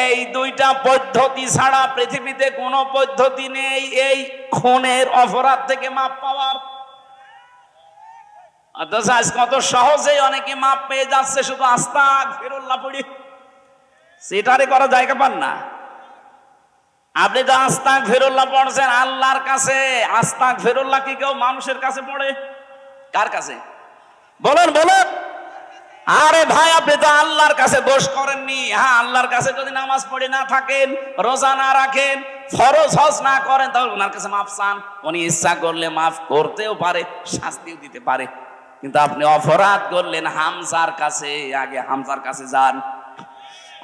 এই 2টা পদ্ধতি ছাড়া পৃথিবীতে কোনো পদ্ধতি নেই এই খুনের অপরাধ থেকে মাপ পাওয়ার। অথচ আজ কত সহজেই অনেকে মাপ পেয়ে যাচ্ছে শুধু আস্তাগফিরুল্লাহ পড়ি। সেটারে করা জায়গা পান না। আপনি তো আস্তাগফিরুল্লাহ পড়ছেন আল্লাহর কাছে, আস্তাগফিরুল্লাহ কি কেউ মানুষের কাছে পড়ে? কার কাছে বলেন বলেন? আরে ভাই, আপনি তো আল্লাহর কাছে দোষ করেননি। হ্যাঁ, আল্লাহর কাছে যদি নামাজ পড়ে না থাকেন, রোজা না রাখেন, ফরজ হজ না করেন, তাহলে ওনার কাছে মাফ চান। উনি ইচ্ছা করলে মাফ করতেও পারে, শাস্তিও দিতে পারে। কিন্তু আপনি অপরাধ করলেন হামজার কাছে, আগে হামজার কাছে যান।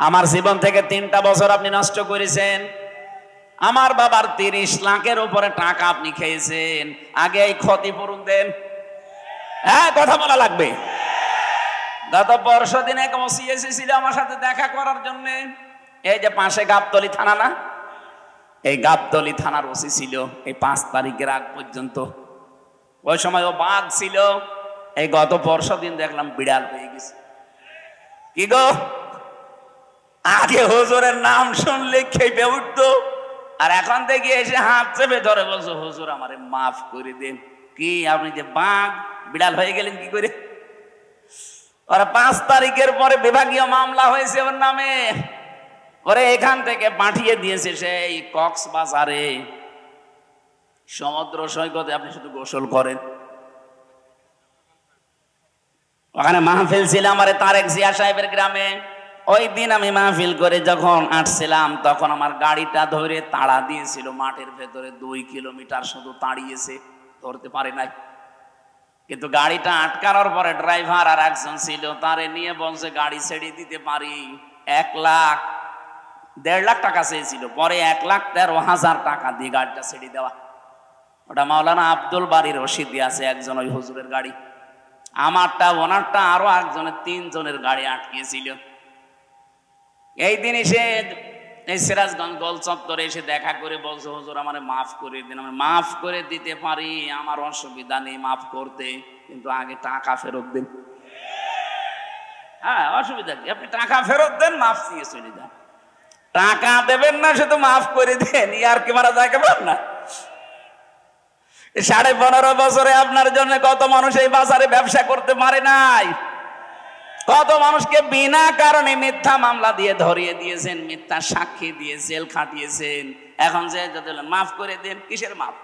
আমার জীবন থেকে 3টা বছর আপনি নষ্ট করেছেন। আমার বাবার 30 লাখের উপরে টাকা আপনি খেয়েছেন। আগে এই ক্ষতিপূরণ দেন। হ্যাঁ, কথা বলা লাগবে। গত পরশু দিন এক ওসি এসেছিল আমার সাথে দেখা করার জন্য। এই যে পাশে গাবতলী থানা না, এই গাবতলী থানার ওসি ছিল এই 5 তারিখের আগ পর্যন্ত। ওই সময় ও বাঘ ছিল। এই গত পরশু দিন দেখলাম বিড়াল হয়ে গেছে। কি গো, আগে হুজুরের নাম শুনলে খেপে উঠতো, আর এখন থেকে এসে হাত চেপে ধরে বলছো হুজুর আমারে মাফ করে দেন। কি আপনি যে বাঘ বিড়াল হয়ে গেলেন কি করে? ওরা 5 তারিখের পরে বিভাগীয় মামলা হয়েছে ওর নামে। ওরে এখান থেকে পাঠিয়ে দিয়েছে সেই কক্সবাজারে। সমুদ্র সৈকতে আপনি শুধু গোসল করেন। ওখানে মাহফিল ছিল আমার তারেক জিয়া সাহেবের গ্রামে। ওই দিন আমি মাহফিল করে যখন আসছিলাম, তখন আমার গাড়িটা ধরে তাড়া দিয়েছিল মাঠের ভেতরে। 2 কিলোমিটার শুধু তাড়িয়েছে, ধরতে পারে নাই। কিন্তু গাড়িটা আটকানোর পরে ড্রাইভার আর একজন ছিল, তারে নিয়ে বলছে গাড়ি ছেড়ে দিতে পারি। 1,00,000 1.5 লাখ টাকা চেয়েছিল, পরে 1,13,000 টাকা দিয়ে গাড়িটা ছেড়ে দেওয়া। ওটা মাওলানা আব্দুল বাড়ির রশিদ আছে একজন, ওই হুজুরের গাড়ি। আমারটা, ওনারটা, আরো একজনের, 3 জনের গাড়ি আটকিয়েছিল। এই দিন এসে এই সিরাজগঞ্জ গোল চত্বরে এসে দেখা করে বলছে হুজুর আমারে মাফ করে দিন। আমি মাফ করে দিতে পারি, আমার অসুবিধা নেই মাফ করতে, কিন্তু আগে টাকা ফেরত দেন। হ্যাঁ, অসুবিধা কি, আপনি টাকা ফেরত দেন, মাফ দিয়ে চলে যান। টাকা দেবেন না, শুধু মাফ করে দেন, আর কি মারা যায় কেমন না? 15.5 বছরে আপনার জন্য কত মানুষ এই বাজারে ব্যবসা করতে পারে নাই। কত মানুষকে বিনা কারণে মিথ্যা মামলা দিয়ে ধরিয়ে দিয়েছেন, মিথ্যা সাক্ষী দিয়ে জেল খাটিয়েছেন। এখন যে মাফ করে দেন, কিসের মাফ?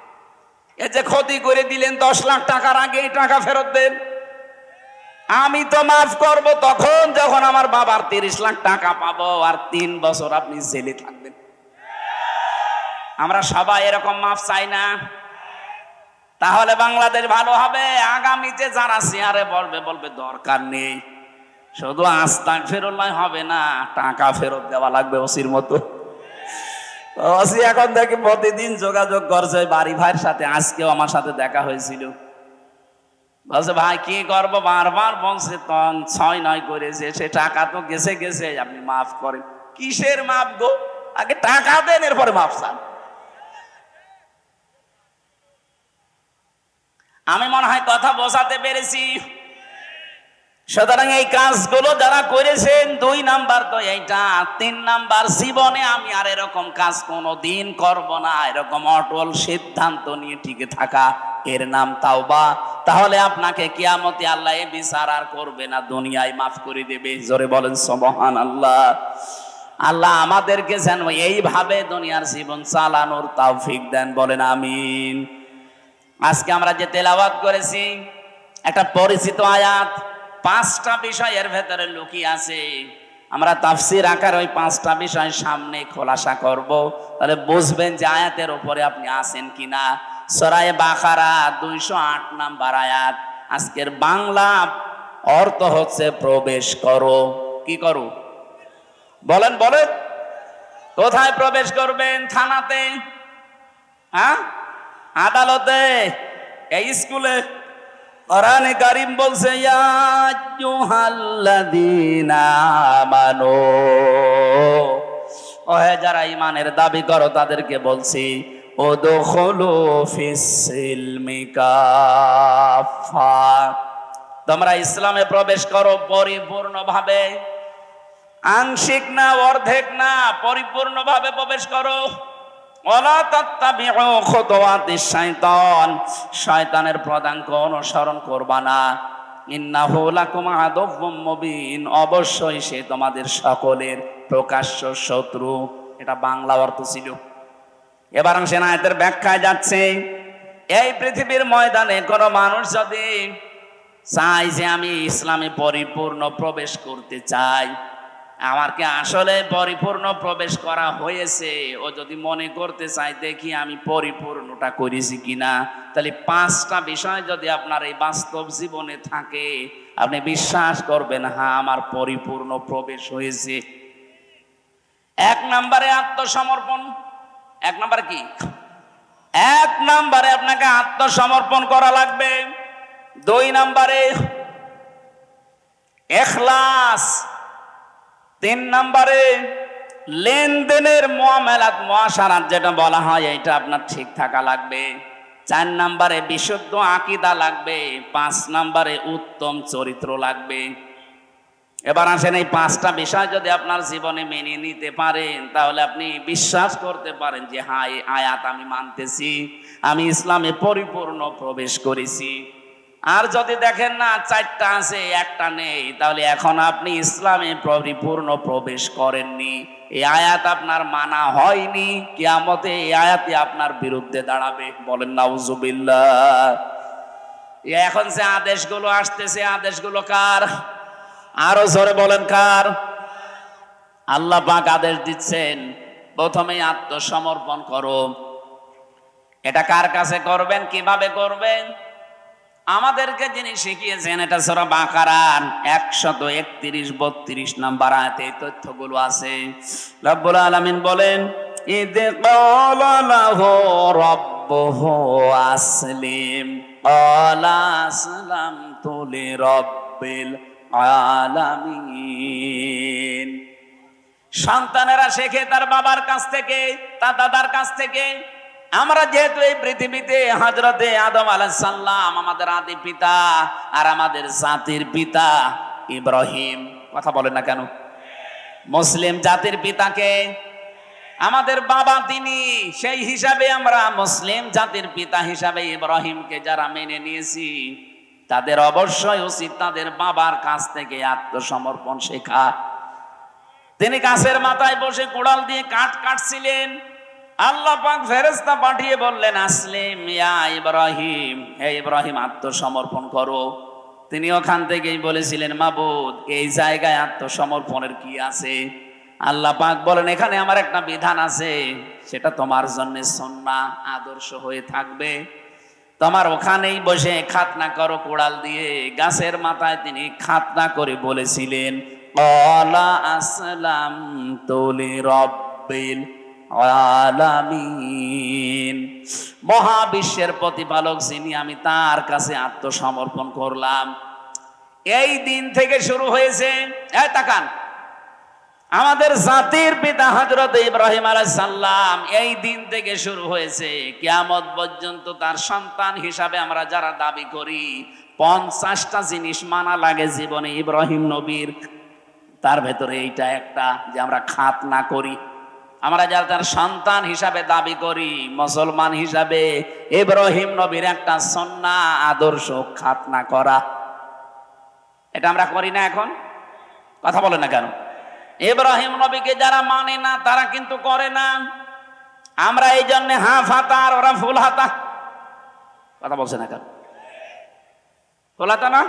এ যে ক্ষতি করে দিলেন 10 লাখ টাকার, আগে এই টাকা ফেরত দেন। আমি তো মাফ করব তখন যখন আমার বাবার 30 লাখ টাকা পাবো, আর 3 বছর আপনি জেলে থাকবেন। আমরা সবাই এরকম মাফ চাই না। তাহলে বাংলাদেশ ভালো হবে। আগামীতে যারা চেয়ারে বলবে দরকার নেই, শুধু আস্তাগফিরুল্লাহ হবে না, টাকা ফেরত দেওয়া লাগবে ওসির মতো। ওসি এখন দেখি প্রতিদিন যোগাযোগ করছে বাড়ি ভাইয়ের সাথে। আজকেও আমার সাথে দেখা হয়েছিল, বলছে ভাই কি করবো, বারবার বলছে 6-9 করেছে, সে টাকা তো গেছে গেছে, আপনি মাফ করেন। কিসের মাফ গো? আগে টাকা দেন, এরপরে মাফ চান। আমি মনে হয় কথা বোঝাতে পেরেছি। সুতরাং এই কাজগুলো যারা করেছেন, 2 নাম্বার তো এইটা। 3 নাম্বার, জীবনে আমি আর এরকম কাজ কোনোদিন করব না, এরকম অটল সিদ্ধান্ত নিয়ে টিকে থাকা, এর নাম তাওবা। তাহলে আপনাকে কিয়ামতে আল্লাহ এই বিচার আর করবে না, দুনিয়ায় মাফ করে দেবে। জোরে বলেন সুবহানাল্লাহ। আল্লাহ আমাদেরকে যেন এইভাবে দুনিয়ার জীবন চালানোর তৌফিক দেন, বলেন আমিন। আজকে আমরা যে তেলাওয়াত করেছি, একটা পরিচিত আয়াত, 5টা বিষয়ের ভেতরে লুকিয়ে আছে। আমরা তাফসীর আকারে ওই 5টা বিষয় সামনে খোলাসা করব, তাহলে বুঝবেন যে আয়াতের উপরে আপনি আছেন কিনা। সূরা বাকারা 208 নাম্বার আয়াত। আজকের বাংলা অর্থ হচ্ছে প্রবেশ করো। কি করো? বলেন বলেন। কোথায় প্রবেশ করবেন? থানাতে, হ্যাঁ, আদালতে, এই স্কুলে। কোরআনে কারীম বলছে ইয়া আইয়ুহাল্লাযীনা আমানু, ওহে যারা ঈমানের দাবি করো তাদেরকে বলছি, উদখুলু ফিস-সিলমি কাফা, তোমরা ইসলামে প্রবেশ করো পরিপূর্ণভাবে। আংশিক না, অর্ধেক না, পরিপূর্ণভাবে প্রবেশ করো। ওয়ালা তাত্তাবিউ খুতুওয়াতিশ শাইতান, শয়তানের পদাঙ্ক অনুসরণ করবা না। ইন্নাহু লাকুম আদুউম মুবিন, অবশ্যই সে তোমাদের সকলের প্রকাশ্য শত্রু। এটা বাংলা অর্থ ছিল। এবার আসেন আয়াতের ব্যাখ্যায় যাচ্ছে। এই পৃথিবীর ময়দানে কোন মানুষ যদি চাই যে আমি ইসলামে পরিপূর্ণ প্রবেশ করতে চাই, আমার কি আসলে পরিপূর্ণ প্রবেশ করা হয়েছে, ও যদি মনে করতে চাই দেখি আমি পরিপূর্ণটা করেছি কিনা, তাহলে 5টা বিষয় যদি আপনার এই বাস্তব জীবনে থাকে, আপনি বিশ্বাস করবেন হ্যাঁ আমার পরিপূর্ণ প্রবেশ হয়েছে। 1 নম্বরে আত্মসমর্পণ। 1 নম্বরে কি? 1 নম্বরে আপনাকে আত্মসমর্পণ করা লাগবে। 2 নম্বরে ইখলাস। 3 নম্বরে লেনদেনের মুআমালাত মুআশারাত যেটা বলা হয় এটা আপনার ঠিক থাকা লাগবে। 4 নম্বরে বিশুদ্ধ আকীদা লাগবে। 5 নম্বরে উত্তম চরিত্র লাগবে। এবার আসেন এই 5টা বিষয় যদি আপনার জীবনে মেনে নিতে পারেন, তাহলে আপনি বিশ্বাস করতে পারেন যে হ্যাঁ এই আয়াত আমি মানতেছি, আমি ইসলামে পরিপূর্ণ প্রবেশ করেছি। আর যদি দেখেন না 4টা আছে 1টা নেই, তাহলে এখন আপনি ইসলামে পরিপূর্ণ প্রবেশ করেননি, এই আয়াত আপনার মানা হয়নি। কিয়ামতে এই আয়াতই আপনার বিরুদ্ধে দাঁড়াবে। বলেন নাউজুবিল্লাহ। এখন যে আদেশগুলো আসতেছে, আদেশগুলো কার? আরো জোরে বলেন কার? আল্লাহ পাক আদেশ দিচ্ছেন প্রথমেই আত্মসমর্পণ করো। এটা কার কাছে করবেন, কিভাবে করবেন? আমাদেরকে যিনি শিখিয়েছেন, এটা সূরা বাকারার 131-32 নম্বর আয়াতে এই তথ্যগুলো আছে। রব্বুল আলামিন বলেন, ইদ ক্বালা লাহু রাব্বুহু আসলিম ক্বালা আসলামতু লিরাব্বিল আলামিন। সন্তানেরা শেখে তার বাবার কাছ থেকে, তার দাদার কাছ থেকে। আমরা যেহেতু এই পৃথিবীতে হযরতে আদম আলাইহিস সালাম আমাদের আদি পিতা, আর আমাদের জাতির পিতা ইব্রাহিম, কথা বলেন না কেন? মুসলিম জাতির পিতাকে আমাদের বাবা তিনি, সেই হিসাবে আমরা মুসলিম জাতির পিতা হিসাবে ইব্রাহিমকে যারা মেনে নিয়েছি, তাদের অবশ্যই উচিত তাদের বাবার কাছ থেকে আত্মসমর্পণ শেখা। তিনি গাছের মাথায় বসে কোড়াল দিয়ে কাঠ কাটছিলেন। আল্লাহ পাক ফেরেশতা পাঠিয়ে বললেন, আসলিম ইয়া ইব্রাহিম, হে ইব্রাহিম আত্মসমর্পণ করো। তিনি ওখান থেকেই বলেছিলেন, মাবুদ এই জায়গায় আত্মসমর্পণের কি আছে? আল্লাহ পাক বলেন, এখানে আমার একটা বিধান আছে, সেটা তোমার জন্য সুন্নাহ, আদর্শ হয়ে থাকবে। তোমার ওখানেই বসে খাতনা করো কোড়াল দিয়ে। গাছের মাথায় তিনি খাতনা করে বলেছিলেন, ক্বালা আসলামতু লিরাব্বিল আলামিন, মহাবিশ্বের প্রতিপালক যিনি, আমি তার কাছে আত্মসমর্পণ করলাম। এই দিন থেকে শুরু হয়েছে, এই তাকান, আমাদের জাতির পিতা হযরত ইব্রাহিম আলাইহিস সালাম, এই দিন থেকে শুরু হয়েছে কিয়ামত পর্যন্ত তার সন্তান হিসাবে আমরা যারা দাবি করি, 50টা জিনিস মানা লাগে জীবনে ইব্রাহিম নবীর। তার ভেতরে এইটা একটা, যে আমরা খাতনা করি। আমরা যারা তার সন্তান হিসাবে দাবি করি, মুসলমান হিসাবে, ইব্রাহিম নবীর একটা সুন্নাহ আদর্শ খাতনা করা। এটা আমরা করি না এখন? কথা বলে না কেন? ইব্রাহিম নবীকে যারা মানে না তারা কিন্তু করে না। আমরা এই জন্য হাফ হাতা আর ওরা ফুল হাতা। কথা বলছে না কেন? ফুল হাতা না?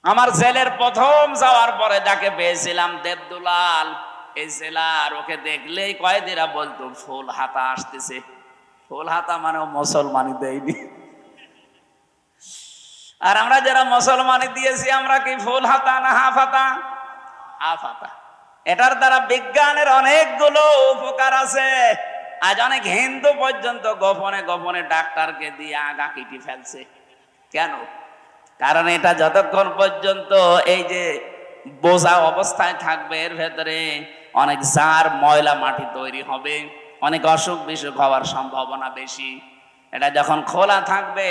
আমার জেলের প্রথম যাওয়ার পরে যাকে পেয়েছিলাম, দেবদুলাল, এই জেলার, ওকে দেখলেই কয়েদিরা বলতো ফুল হাতা আসতেছে। ফুল হাতা মানে ও মুসলমানই দেয়নি। আর আমরা যারা মুসলমানই দিয়েছি, আমরা কি ফুল হাতা না হাফ হাতা? হাফ হাতা। এটার দ্বারা বিজ্ঞানের অনেকগুলো উপকার আছে। আজ অনেক হিন্দু পর্যন্ত গোপনে গোপনে ডাক্তারকে দিয়ে আগা কেটে ফেলছে। কেন? কারণ এটা যতক্ষণ পর্যন্ত এই যে বোঝা অবস্থায় থাকবে, এর ভেতরে অনেক জার ময়লা মাটি তৈরি হবে, অনেক অসুখ বিসুখ হওয়ার সম্ভাবনা বেশি। এটা যখন খোলা থাকবে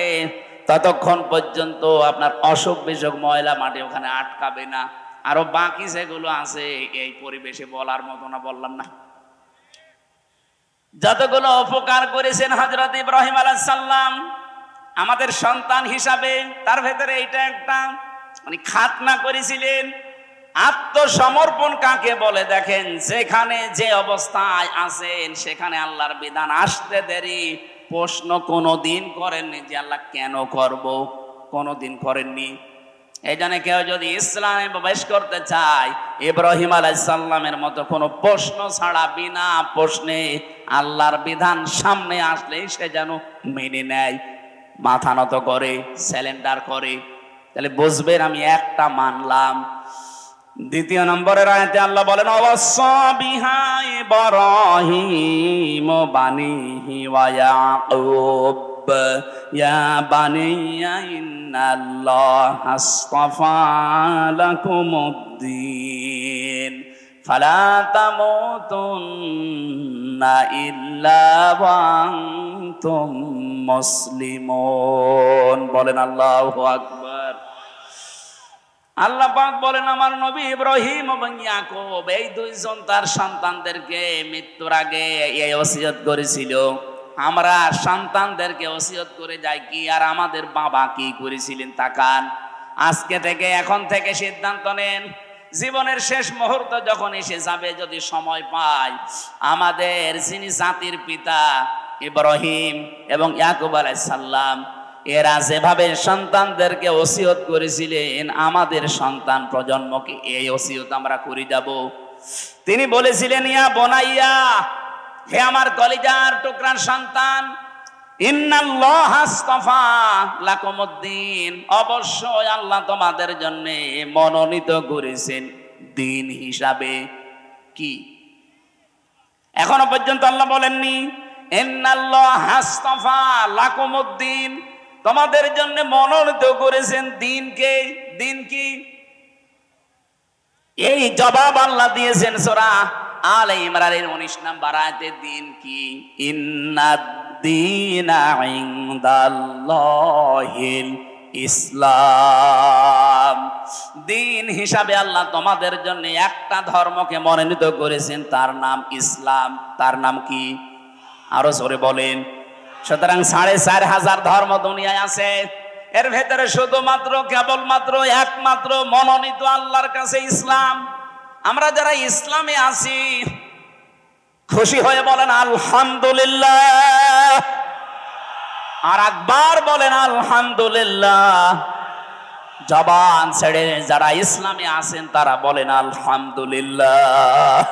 ততক্ষণ পর্যন্ত আপনার অসুখ বিসুখ ময়লা মাটি ওখানে আটকাবে না। আরো বাকি যেগুলো আছে এই পরিবেশে বলার মতো না, বললাম না? যতগুলো উপকার করেছেন হযরত ইব্রাহিম আলাইহিস সালাম, আমাদের সন্তান হিসাবে তার ভেতরে এটা একটা মানে খাতনা করেছিলেন। আত্মসমর্পণ কাকে বলে দেখেন, যেখানে যে অবস্থায় আছেন সেখানে আল্লাহর বিধান আসতে দেরি প্রশ্ন কোনোদিন করেননি যে আল্লাহ কেন করব, কোনোদিন করেননি। এই জন্য কেউ যদি ইসলামে প্রবেশ করতে চায়, ইব্রাহিম আলাইহিস সালামের মতো কোনো প্রশ্ন ছাড়া বিনা প্রশ্নে আল্লাহর বিধান সামনে আসলেই সে যেন মেনে নেয়, মাথা নত করে, স্যালেন্ডার করে। তাহলে বুঝবেন আমি একটা মানলাম। দ্বিতীয় নম্বরের আয়াতে আল্লাহ বলেন অবশ্যা বিহা ইব্রাহিম বানিহি ওয়া ইয়াকুব ইয়া বানিয়া ইন্নাল্লাহা আসতাফা লাকুমুদ্দিন ফালা তামুতুন্না ইল্লা ওয়া আনতুম মুসলিমুন। বলেন আল্লাহু আকবার। আল্লাহ পাক বলেন আমার নবী ইব্রাহিম এবং ইয়াকুব এই দুইজন তার সন্তানদেরকে মৃত্যুর আগে এই ওসিয়ত করেছিল। আমরা সন্তানদেরকে ওসিয়ত করে যাই কি, আর আমাদের বাবা কি করেছিলেন তাকান। আজকে থেকে এখন থেকে সিদ্ধান্ত নেন, জীবনের শেষ মুহূর্ত যখন এসে যাবে, যদি সময় পাই, আমাদের যিনি জাতির পিতা ইব্রাহিম এবং ইয়াকুব আলাইহিস সালাম এরা যেভাবে সন্তানদেরকে ওসিয়ত করেছিলেন, আমাদের সন্তান প্রজন্মকে এই ওসিয়ত আমরা করে যাব। তিনি বলেছিলেন ইয়া বনাইয়া, হে আমার কলিজার টুকরার সন্তান, ইন্নাল্লাহা আসতাফা লাকুমুদ্দিন, অবশ্যই আল্লাহ তোমাদের জন্য মনোনীত করেছেন দিন হিসাবে। কি এখনো পর্যন্ত আল্লাহ বলেননি ইন্নাল্লাহা আসতাফা লাকুমুদ্দিন, তোমাদের জন্য মনোনীত করেছেন দিনকে। দিন কি? এই জবাব আল্লাহ দিয়েছেন সূরা আলে ইমরানের 19 নম্বর আয়াতে। দিন কি? ইন্নাদ-দীনা ইনদাল্লাহিল ইসলাম। দিন হিসাবে আল্লাহ তোমাদের জন্য একটা ধর্মকে মনোনীত করেছেন, তার নাম ইসলাম। তার নাম কি? আরো জোরে বলেন। সুতরাং 4500 ধর্ম দুনিয়ায় আছে, এর ভেতরে শুধুমাত্র কেবলমাত্র একমাত্র মনোনীত আল্লাহর কাছে ইসলাম। আমরা যারা ইসলামে আছি খুশি হয়ে বলেন আলহামদুলিল্লাহ, আর একবার বলেন আলহামদুলিল্লাহ। জবান ছেড়ে যারা ইসলামে আছেন তারা বলেন আলহামদুলিল্লাহ।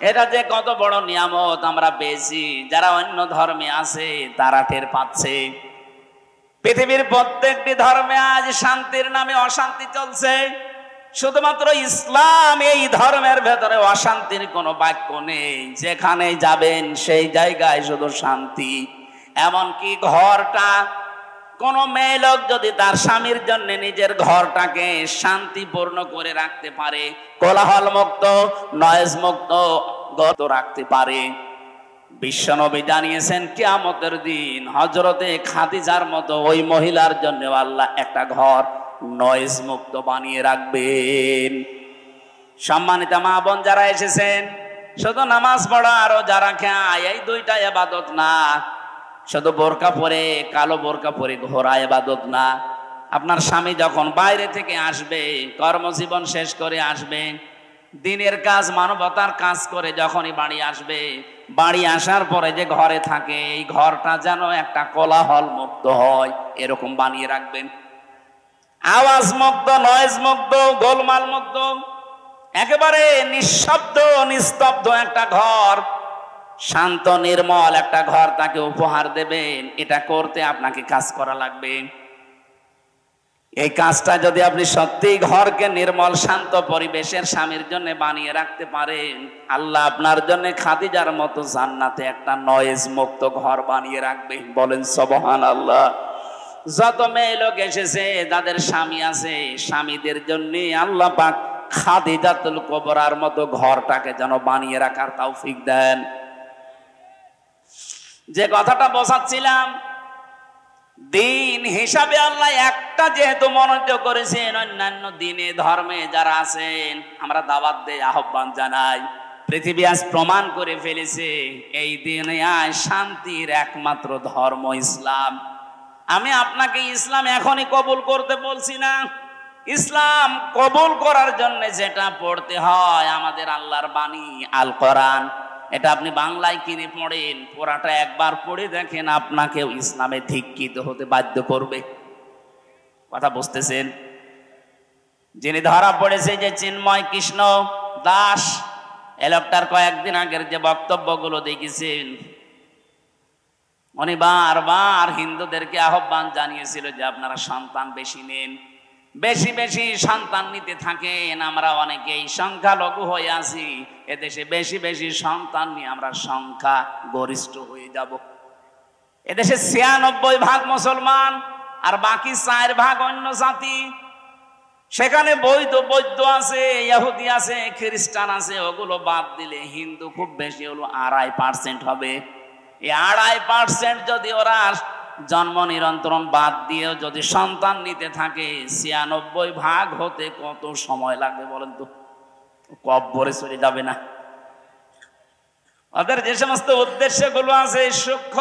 এটা যে কত বড় নিয়ামত আমরা পেয়েছি, যারা অন্য ধর্মে আছে তারা টের পাচ্ছে। পৃথিবীর প্রত্যেকটি ধর্মে আজ শান্তির নামে অশান্তি চলছে, শুধুমাত্র ইসলাম এই ধর্মের ভেতরে অশান্তির কোনো বাক্য নেই। যেখানে যাবেন সেই জায়গায় শুধু শান্তি। এমনকি ঘরটা, কোন মেয়ে লোক যদি তার স্বামীর জন্য নিজের ঘরটাকে শান্তিপূর্ণ করে রাখতে পারে, কোলাহল মুক্ত, নয়েজ মুক্ত গত রাখতে পারে, বিশ্বনবী জানিয়েছেন কিয়ামতের দিন হযরতে খাদিজার মতো ওই মহিলার জন্য আল্লাহ একটা ঘর নয়েজ মুক্ত বানিয়ে রাখবেন। সম্মানিত মা বোন যারা এসেছেন, শুধু নামাজ পড়া আর যারা খায় এই দুইটা ইবাদত না। শুধু বোরকা পরে, কালো বোরকা পরে ঘোরা ইবাদত না। আপনার স্বামী যখন বাইরে থেকে আসবে, কর্মজীবন শেষ করে আসবে, দিনের কাজ মানবতার কাজ করে যখনই বাড়ি আসবে, বাড়ি আসার পরে যে ঘরে থাকে এই ঘরটা যেন একটা কোলাহল মুক্ত হয়, এরকম বানিয়ে রাখবেন। আওয়াজ মুক্ত, নয়েজ মুক্ত, গোলমাল মুক্ত, একেবারে নিঃশব্দ নিস্তব্ধ একটা ঘর, শান্ত নির্মল একটা ঘর তাকে উপহার দেবেন। এটা করতে আপনাকে কাজ করা লাগবে। এই কাজটা যদি আপনি সত্যি ঘরকে নির্মল শান্ত পরিবেশের স্বামীর জন্য বানিয়ে রাখতে পারেন, আল্লাহ আপনার জন্য খাদিজার মতো জান্নাতে একটা নয়েজ মুক্ত ঘর বানিয়ে রাখবে। বলেন সুবহানাল্লাহ। যত মেয়ে লোক এসেছে যাদের স্বামী আছে, স্বামীদের জন্য আল্লাহ পাক খাদিজাতুল কুবরার মতো ঘরটাকে যেন বানিয়ে রাখার তৌফিক দেন। যে কথাটা বোঝাচ্ছিলাম, দিন হিসাবে আল্লাহ একটা যেহেতু মনোনীত করেছেন, অন্যান্য দিনে ধর্মে যারা আছেন আমরা দাওয়াত দেই, আহ্বান জানাই। পৃথিবী আজ প্রমাণ করে ফেলেছে এই দিনে শান্তির একমাত্র ধর্ম ইসলাম। আমি আপনাকে ইসলাম এখনই কবুল করতে বলছি না। ইসলাম কবুল করার জন্য যেটা পড়তে হয় আমাদের আল্লাহর বাণী আল কোরআন, এটা আপনি বাংলায় কিনে পড়েন, পুরাটা একবার পড়ে দেখেন, আপনাকেও ইসলামে দীক্ষিত হতে বাধ্য করবে। কথা বুঝতেছেন? যিনি ধরা পড়েছে যে চিন্ময় কৃষ্ণ দাস, এ লোকটার কয়েকদিন আগের যে বক্তব্যগুলো দেখেছেন, উনি বারবার হিন্দুদেরকে আহ্বান জানিয়েছিল যে আপনারা সন্তান বেশি নেন, বেশি বেশি সন্তান নিতে থাকেন। আমরা অনেকেই সংখ্যালঘু হয়ে আছি, এদেশে বেশি বেশি সন্তান নিয়ে আমরা সংখ্যা গরিষ্ঠ হয়ে যাব। এদেশে ৯৬% মুসলমান আর বাকি ৪% অন্য জাতি। সেখানে বৌদ্ধ আছে, ইহুদি আছে, খ্রিস্টান আছে, ওগুলো বাদ দিলে হিন্দু খুব বেশি হলো ২.৫% হবে। এই ২.৫% যদি ওরা জন্ম নিয়ন্ত্রণ বাদ দিয়েও যদি সন্তান নিতে থাকে, ৯৬% হতে কত সময় লাগবে বলেন তো? কব্বরে চলে যাবে না? ওদের যে সমস্ত উদ্দেশ্যগুলো আছে সূক্ষ্ম।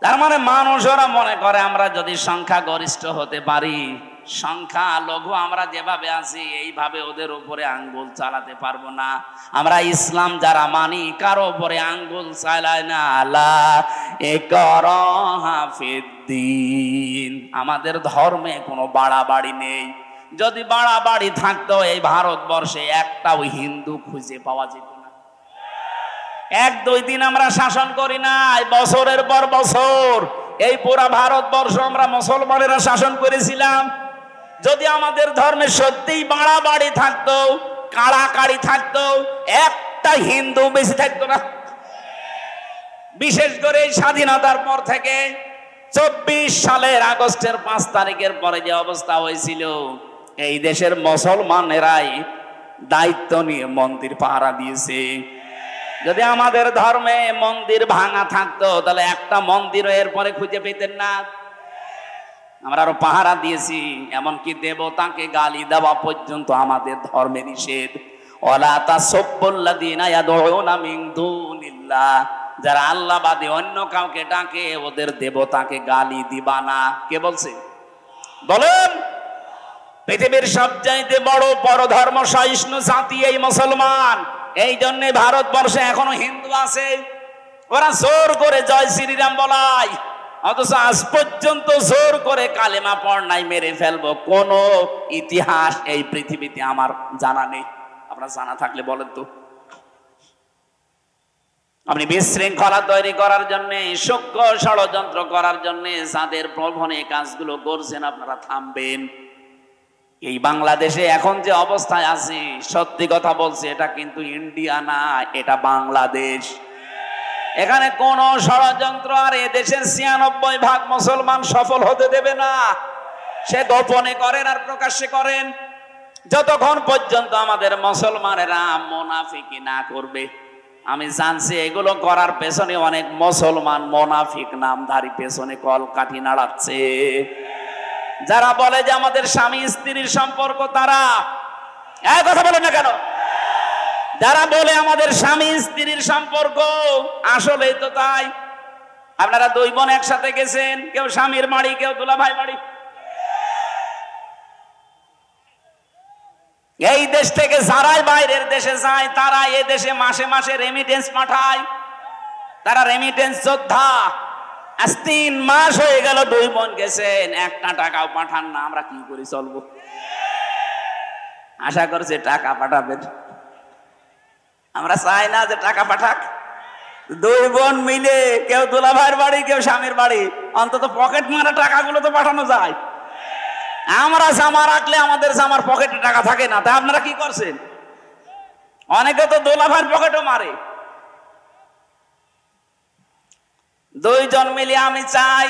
তার মানে মানুষ ওরা মনে করে আমরা যদি সংখ্যা গরিষ্ঠ হতে পারি, সংখ্যা লঘু আমরা যেভাবে আছি এইভাবে ওদের উপরে আঙ্গুল চালাতে পারবো না। আমরা ইসলাম যারা মানি কারো উপরে আঙ্গুল চালায় না। লা ইকরাহা ফিদ্দিন, আমাদের ধর্মে কোনো বাড়াবাড়ি নেই। যদি বাড়াবাড়ি থাকতো এই ভারতবর্ষে একটাও হিন্দু খুঁজে পাওয়া যেত না। ১-২ দিন আমরা শাসন করি না, বছরের পর বছর এই পুরা ভারতবর্ষ আমরা মুসলমানেরা শাসন করেছিলাম। যদি আমাদের ধর্মে সত্যিই বাড়াবাড়ি থাকতো, কাড়াকাড়ি থাকতো, একটা হিন্দু বেশি থাকতো না। বিশেষ করে স্বাধীনতার পর থেকে ২৪ সালের আগস্টের ৫ তারিখের পরে যে অবস্থা হয়েছিল, এই দেশের মুসলমানেরাই দায়িত্ব নিয়ে মন্দির পাহারা দিয়েছে। যদি আমাদের ধর্মে মন্দির ভাঙা থাকতো তাহলে একটা মন্দিরও এরপরে খুঁজে পেতেন না। আমরা আরো পাহারা দিয়েছি, এমনকি দেবতাকে গালি দেওয়া পর্যন্ত আমাদের ধর্মে নিষেধ। ওয়ালা তাসাব্বুল্লাযীনা ইয়াদউনা মিন দুনিল্লাহ, যারা আল্লাহ বাদে অন্য কাউকে ডাকে ওদের দেবতাকে গালি দিবা না। কে বলছে? বলেন। পৃথিবীর সবচাইতে বড় পরধর্ম সহিষ্ণু জাতি এই মুসলমান। এই জন্য ভারতবর্ষে এখনো হিন্দু আছে, ওরা জোর করে জয় শ্রীরাম বলায়, অথচ আজ পর্যন্ত জোর করে কালেমা পড় নাই, মেরে ফেলবো। কোন ইতিহাস এই পৃথিবীতে আমার জানা নেই। আপনার জানা থাকলে বলেন তো। আপনি বিশৃঙ্খলা তৈরি করার জন্য, সূক্ষ্ম ষড়যন্ত্র করার জন্য যাদের প্রলোভনে কাজগুলো করছেন আপনারা থামবেন। এই বাংলাদেশে এখন যে অবস্থায় আছি, সত্যি কথা বলছি, এটা কিন্তু ইন্ডিয়া না, এটা বাংলাদেশ। এখানে কোন ষড়যন্ত্র আর এদেশের ৯৬% মুসলমান সফল হতে দেবে না। সে গোপনে করেন আর প্রকাশ্যে করেন, যতক্ষণ পর্যন্ত আমাদের মুসলমানেরা মুনাফিকি না করবে। আমি জানছি এগুলো করার পেছনে অনেক মুসলমান মুনাফিক নামধারী পেছনে কলকাঠি নাড়াচ্ছে। যারা বলে যে আমাদের স্বামী স্ত্রীর সম্পর্ক, তারা এক কথা বলে না কেন? যারা বলে আমাদের স্বামী স্ত্রীর সম্পর্ক, আসলেই তো তাই। আপনারা ২ বোন একসাথে গেছেন, কেউ স্বামীর বাড়ি, কেউ দুলাভাই বাড়ি। এই দেশ থেকে যারাই বাইরের দেশে যায়, তারা এই দেশে মাসে মাসে রেমিটেন্স পাঠায়। তারা রেমিটেন্স যোদ্ধা। আজ ৩ মাস হয়ে গেল ২ বোন গেছেন, একটা টাকাও পাঠান না। আমরা কি করে চলবো? আশা করছে টাকা পাঠাবেন। আমরা চাই না যে টাকা পাঠাক। ২ বোন মিলে, কেউ দুলাভাইয়ের বাড়ি, কেউ স্বামীর বাড়ি, অন্তত পকেট মারা টাকাগুলো তো পাঠানো যায়। আমরা জামা রাখলে আমাদের জামার পকেটে টাকা থাকে না, তাই আপনারা কি করছেন? অনেকে তো দুলাভাইয়ের পকেটও মারে। ২ জন মিলে আমি চাই,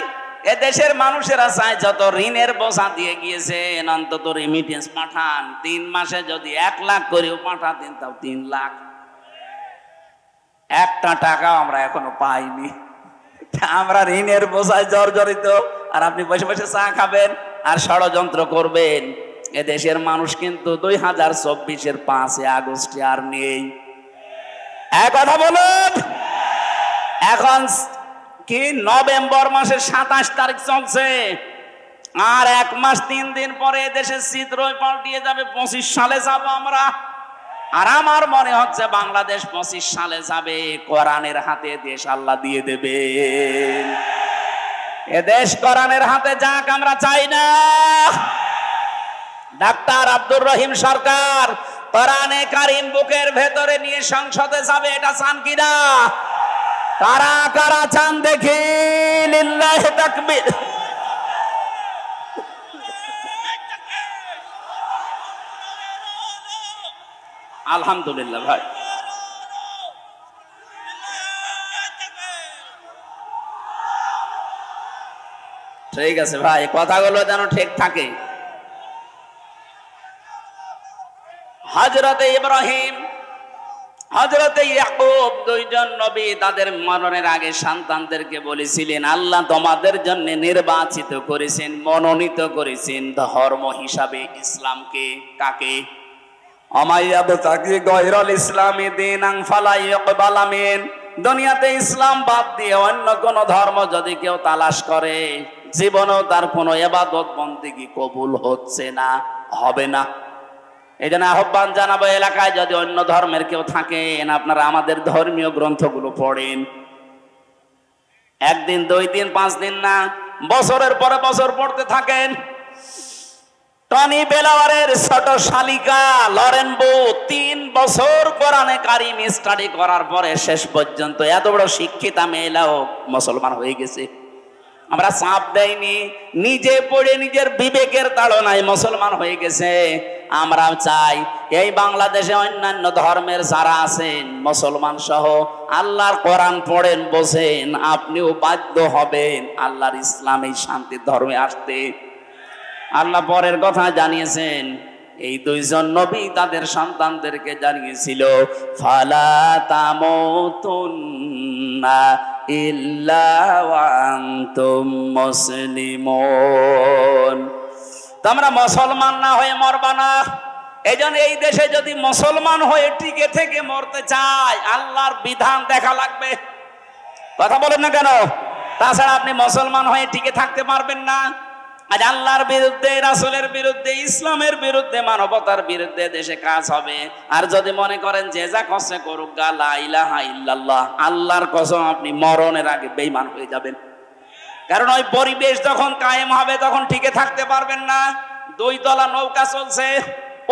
এদেশের মানুষেরা চায় যত ঋণের বোঝা দিয়ে গিয়েছেন অন্তত রেমিটেন্স পাঠান। ৩ মাসে যদি ১ লাখ করেও পাঠাতেন তাও ৩ লাখ। একটা টাকাও আমরা এখনো পাইনি। আমরা ঋণের বোঝায় জর্জরিত, আর আপনি বসে বসে চা খাবেন আর ষড়যন্ত্র করবেন। এদেশের মানুষ কিন্তু ২০২৪-এর ৫ আগস্টে আর নেই। এক কথা বলুন। এখন কি নভেম্বর মাসের 27 তারিখ চলছে, আর 1 মাস 3 দিন পরে দেশের চিত্রই পাল্টিয়ে যাবে। 25 সালে যাব আমরা। আর আমার মনে হচ্ছে বাংলাদেশ 25 সালে যাবে, কোরআনের হাতে দেশ আল্লাহ দিয়ে দেবে। এ দেশ কোরআনের হাতে যাক, আমরা চাই না। ডাক্তার আব্দুর রহিম সরকার কোরআনে কারিম বুকের ভেতরে নিয়ে সংসদে যাবে, এটা চান কিনা? কারা কারা চান দেখি? লিল্লাহি তাকবীর। আলহামদুলিল্লাহ ভাই, ঠিক আছে ভাই, কথাগুলো যেন ঠিক থাকে। হযরতে ইব্রাহিম, হযরতে ইয়াকুব, দুইজন নবী তাদের মরণের আগে সন্তানদেরকে বলেছিলেন, আল্লাহ তোমাদের জন্য নির্বাচিত করেছেন, মনোনীত করেছেন ধর্ম হিসাবে ইসলামকে। কাকে? দুনিয়াতে ইসলাম বাদ দিয়ে অন্য কোন ধর্ম যদি কেউ তালাশ করে, জীবনেও তার কোনো ইবাদত বন্দেগী কবুল হচ্ছে না, হবে না। এই জন্য আহ্বান জানাবো, এলাকায় যদি অন্য ধর্মের কেউ থাকেন, আপনারা আমাদের ধর্মীয় গ্রন্থগুলো পড়েন। 1 দিন 2 দিন 5 দিন না, বছরের পরে বছর পড়তে থাকেন। টনি বেলাওয়ারের ছোট শালিকা লরেন বু 3 বছর কোরআনে কারিম স্টাডি করার পরে শেষ পর্যন্ত এত বড় শিক্ষিতা মেয়েরাও মুসলমান হয়ে গেছে। আমরা চাপ দেইনি, নিজে পড়ে নিজের বিবেকের তাড়নায় মুসলমান হয়ে গেছে। আমরা চাই এই বাংলাদেশে অন্যান্য ধর্মের যারা আছেন, মুসলমান সহ, আল্লাহর কোরআন পড়েন, বোঝেন, আপনিও বাধ্য হবেন আল্লাহর ইসলামী শান্তির ধর্মে আসতে। আল্লাহ পরের কথা জানিয়েছেন, এই 2 জন নবী তাদের সন্তানদেরকে জানিয়েছিল, ফালা তামুতুন্না ইল্লা ওয়া আনতুম মুসলিমুন। তোমরা মুসলমান না হয়ে মরবা না। এইজন্য এই দেশে যদি মুসলমান হয়ে টিকে থেকে মরতে চায়, আল্লাহর বিধান দেখা লাগবে। কথা বলেন না কেন? তাছাড়া আপনি মুসলমান হয়ে টিকে থাকতে পারবেন না। আজ আল্লাহর বিরুদ্ধে, রাসূলের বিরুদ্ধে, ইসলামের বিরুদ্ধে, মানবতার বিরুদ্ধে দেশে কাজ হবে। আর যদি মনে করেন যে যা করছে করুক, লা ইলাহা ইল্লাল্লাহ, আল্লাহর কসম আপনি মরণের আগে বেঈমান হয়ে যাবেন। কারণ ওই পরিবেশ যখন কায়েম হবে তখন টিকে থাকতে পারবেন না। 2 তলা নৌকা চলছে,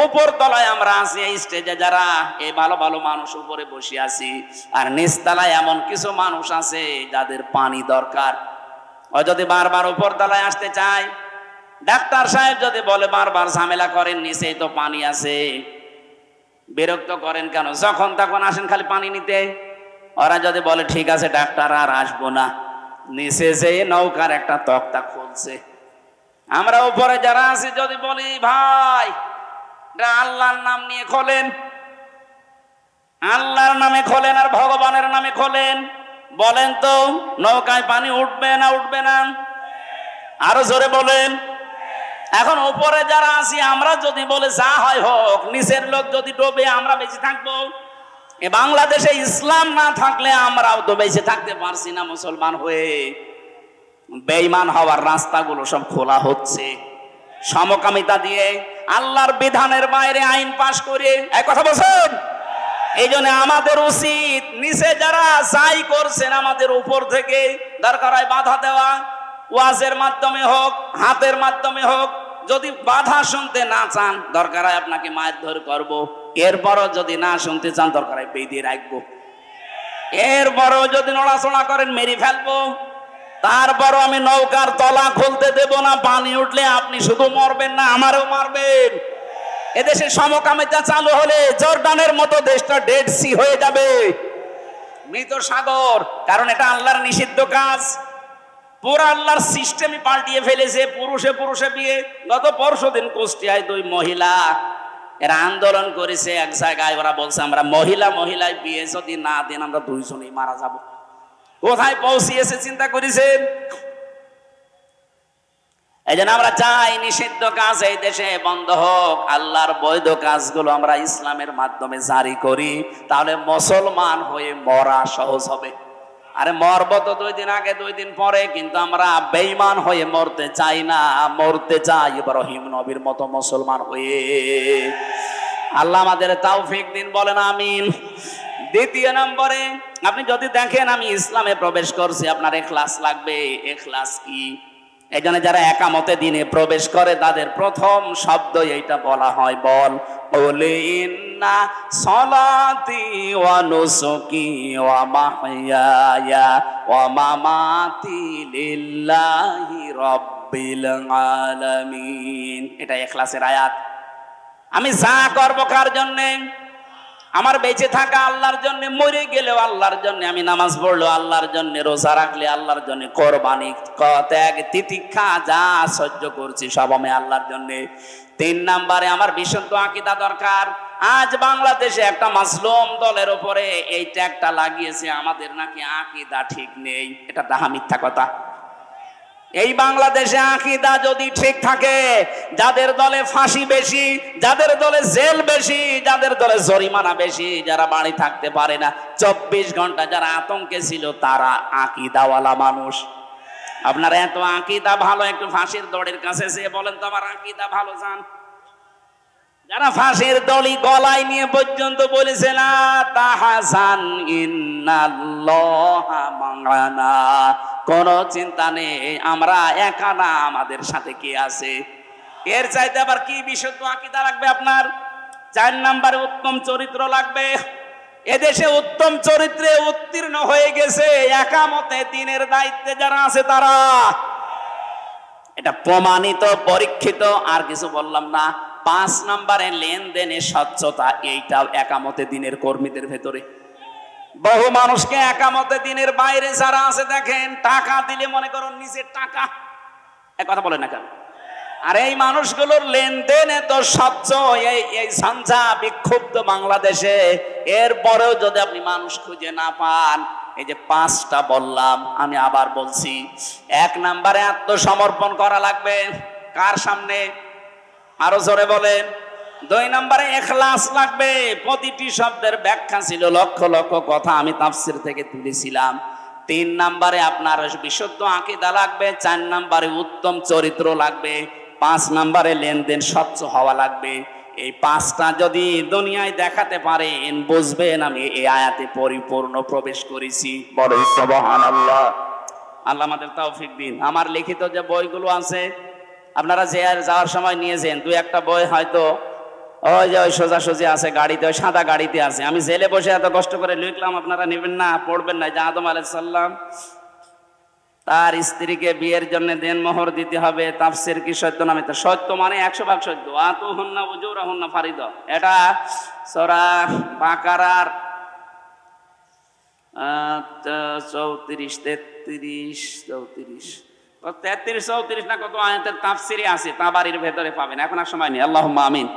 উপর তলায় আমরা আছি, এই স্টেজে যারা এই ভালো ভালো মানুষ উপরে বসে আছি, আর নিচ তলায় এমন কিছু মানুষ আছে যাদের পানি দরকার। ও যদি বারবার উপর তলায় আসতে চায়, ডাক্তার সাহেব যদি বলে বারবার ঝামেলা করেন, নিচেই তো পানি আছে, বিরক্ত করেন কেন, যখন তখন আসেন খালি পানি নিতে। ওরা যদি বলে ঠিক আছে ডাক্তার আর আসবো না, নিচে যে নৌকার একটা তক্তা খুলছে, আমরা উপরে যারা আছি যদি বলি ভাই আল্লাহর নাম নিয়ে খোলেন, আল্লাহর নামে খোলেন আর ভগবানের নামে খোলেন, বলেন তো নৌকায় পানি উঠবে না উঠবে না? আরো জোরে বলেন। এখন উপরে যারা আছি আমরা যদি বলে যা হয় হোক, নিচের লোক যদি ডোবে আমরা বেঁচে থাকবো? এ বাংলাদেশে ইসলাম না থাকলে আমরাও তো বেঁচে থাকতে পারছি না মুসলমান হয়ে। বেঈমান হওয়ার রাস্তাগুলো সব খোলা হচ্ছে সমকামিতা দিয়ে, আল্লাহর বিধানের বাইরে আইন পাশ করে। এক কথা বলছেন। এই জন্য আমাদের উচিত নিচে যারা যাই করছেন আমাদের উপর থেকে দরকার হয় বাধা দেওয়া, ওয়াজের মাধ্যমে হোক, হাতের মাধ্যমে হোক। যদি বাধা শুনতে না চান, দরকার হয় আপনাকে মারধর করব। এরপরও যদি না শুনতে চান, দরকার হয় বেঁধে রাখবো। এরপরও যদি নড়াচড়া করেন, মেরে ফেলবো। তারপরও আমি নৌকার তলা খুলতে দেব না। পানি উঠলে আপনি শুধু মরবেন না, আমারও মারবেন। এদেশে সমকামিতা চালু হলে জর্ডানের মতো দেশটা ডেড সি হয়ে যাবে, মৃত সাগর। কারণ এটা আল্লাহর নিষিদ্ধ কাজ। পুরো আল্লাহর সিস্টেমই পাল্টিয়ে ফেলেছে। পুরুষে পুরুষে বিয়ে। গত পরশুদিন কুষ্টিয়ায় 2 মহিলা এরা আন্দোলন করেছে এক জায়গায়। ওরা বলছে আমরা মহিলায় বিয়ে যদি না দেন আমরা 2 জনেই মারা যাব। কোথায় পৌঁছিয়েছে চিন্তা করেছেন? এই জন্য আমরা চাই নিষিদ্ধ কাজ এই দেশে বন্ধ হোক। আল্লাহর বৈধ কাজগুলো আমরা ইসলামের মাধ্যমে জারি করি, তাহলে মুসলমান হয়ে মরা সহজ হবে। আরে মরব তো 2 দিন আগে 2 দিন পরে, কিন্তু আমরা বেঈমান হয়ে মরতে চাই না, মরতে চাই ইব্রাহিম নবীর মতো মুসলমান হয়ে। আল্লাহ আমাদের তৌফিক দিন, বলেন আমিন। দ্বিতীয় নম্বরে, আপনি যদি দেখেন আমি ইসলামে প্রবেশ করছি, আপনার ইখলাস লাগবে। ইখলাস কি? এই জন্য যারা একামতে দিনে প্রবেশ করে তাদের প্রথম শব্দ এইটা বলা হয়, বল বলে ইন্না সলাতি ওয়া নুসুকি ওয়া মাহইয়ায়া ওয়া মামাতি লিল্লাহি রাব্বিল আলামিন। এটা ইখলাসের আয়াত। আমি যা করব কার জন্য? আমার বেঁচে থাকা আল্লাহর জন্য, মরে গেলেও আল্লাহর জন্য, আমি নামাজ পড়লো আল্লাহর জন্য, রোজা রাখলে আল্লাহর জন্য, কোরবানি, ত্যাগ, তিতিক্ষা যা সহ্য করছি সব আমি আল্লাহর জন্য। 3 নম্বরে আমার বিশুদ্ধ আকীদা দরকার। আজ বাংলাদেশে একটা মাসলুম দলের উপরে এই ট্যাগটা লাগিয়েছে, আমাদের নাকি আকীদা ঠিক নেই। এটা ডাহা মিথ্যা কথা। এই বাংলাদেশে আকীদা যদি ঠিক থাকে, যাদের দলে ফাঁসি বেশি, যাদের দলে জেল বেশি, যাদের দলে জরিমানা বেশি, যারা বাড়ি থাকতে পারে না 24 ঘন্টা যারা আতঙ্কে ছিল, তারা আকীদাওয়ালা মানুষ। আপনারা এত আকীদা ভালো, একটু ফাঁসির দড়ির কাছে যেয়ে বলেন তো আমার আকীদা ভালো যান। যারা ফাঁসির দড়ি গলায় নিয়ে পর্যন্ত বলেছে না তাহাজান ইন্নাল্লাহা মা'ানা, কোনো চিন্তা নেই, আমরা একা না, আমাদের সাথে কে আছে। এর চাইতে আবার কি বিশুদ্ধ আকীদা লাগবে আপনার? 4 নম্বরে উত্তম চরিত্র লাগবে। এদেশে উত্তম চরিত্রে উত্তীর্ণ হয়ে গেছে একামতে দিনের দায়িত্বে যারা আছে তারা। এটা প্রমাণিত, পরীক্ষিত, আর কিছু বললাম না। 5 নম্বরে লেনদেনে স্বচ্ছতা, এইটাও একামতে দিনের কর্মীদের ভেতরে। বহু মানুষকে একামতে দিনের বাইরে যারা আছে দেখেন, টাকা দিলে মনে করুন নিজের টাকা, এক কথা বলে না কেন? আর এই মানুষগুলোর লেনদেন এত স্বচ্ছ, এই ঝঞ্ঝা বিক্ষুব্ধ বাংলাদেশে, এরপরেও যদি আপনি মানুষ খুঁজে না পান, এই যে 5টা বললাম, আমি আবার বলছি। 1 নম্বরে আত্মসমর্পণ করা লাগবে। কার সামনে? আরো জোরে বলেন। 2 নম্বরে ইখলাস লাগবে। প্রতিটি শব্দের ব্যাখ্যা ছিল, লক্ষ লক্ষ কথা আমি তাফসীর থেকে তুলেছিলাম। 3 নম্বরে আপনার বিশুদ্ধ আকীদা লাগবে। 4 নম্বরে উত্তম চরিত্র লাগবে। 5 নম্বরে লেনদেন স্বচ্ছ হওয়া লাগবে। এই 5টা যদি দুনিয়ায় দেখাতে পারেন, বুঝবেন আমি এই আয়াতে পরিপূর্ণ প্রবেশ করেছি। বলেন সুবহানাল্লাহ। আল্লাহ আমাদের তৌফিক দিন। আমার লিখিত যে বইগুলো আছে, আপনারা যে যাওয়ার সময় নিয়ে যান। 2-1টা বই হয়তো ওই যে ওই সোজাসুজি আছে গাড়িতে, ওই সাদা গাড়িতে আছে। আমি জেলে বসে এত কষ্ট করে লিখলাম, আপনারা নেবেন না, পড়বেন না। যে আদম আলাইহিস সালাম তার স্ত্রীকে বিয়ের জন্য দেনমোহর দিতে হবে, তাফসীর কি সত্য না মিথ্যা? সত্য মানে 100% সত্য। আতুহুন্না উজুরাহুন্না ফারিদা, এটা সূরা বাকারার 33-34 না কত আয়াতের তাফসীরে আছে, তাবারির ভেতরে পাবেন। এখন আর সময় নেই। আল্লাহুম্মা আমিন।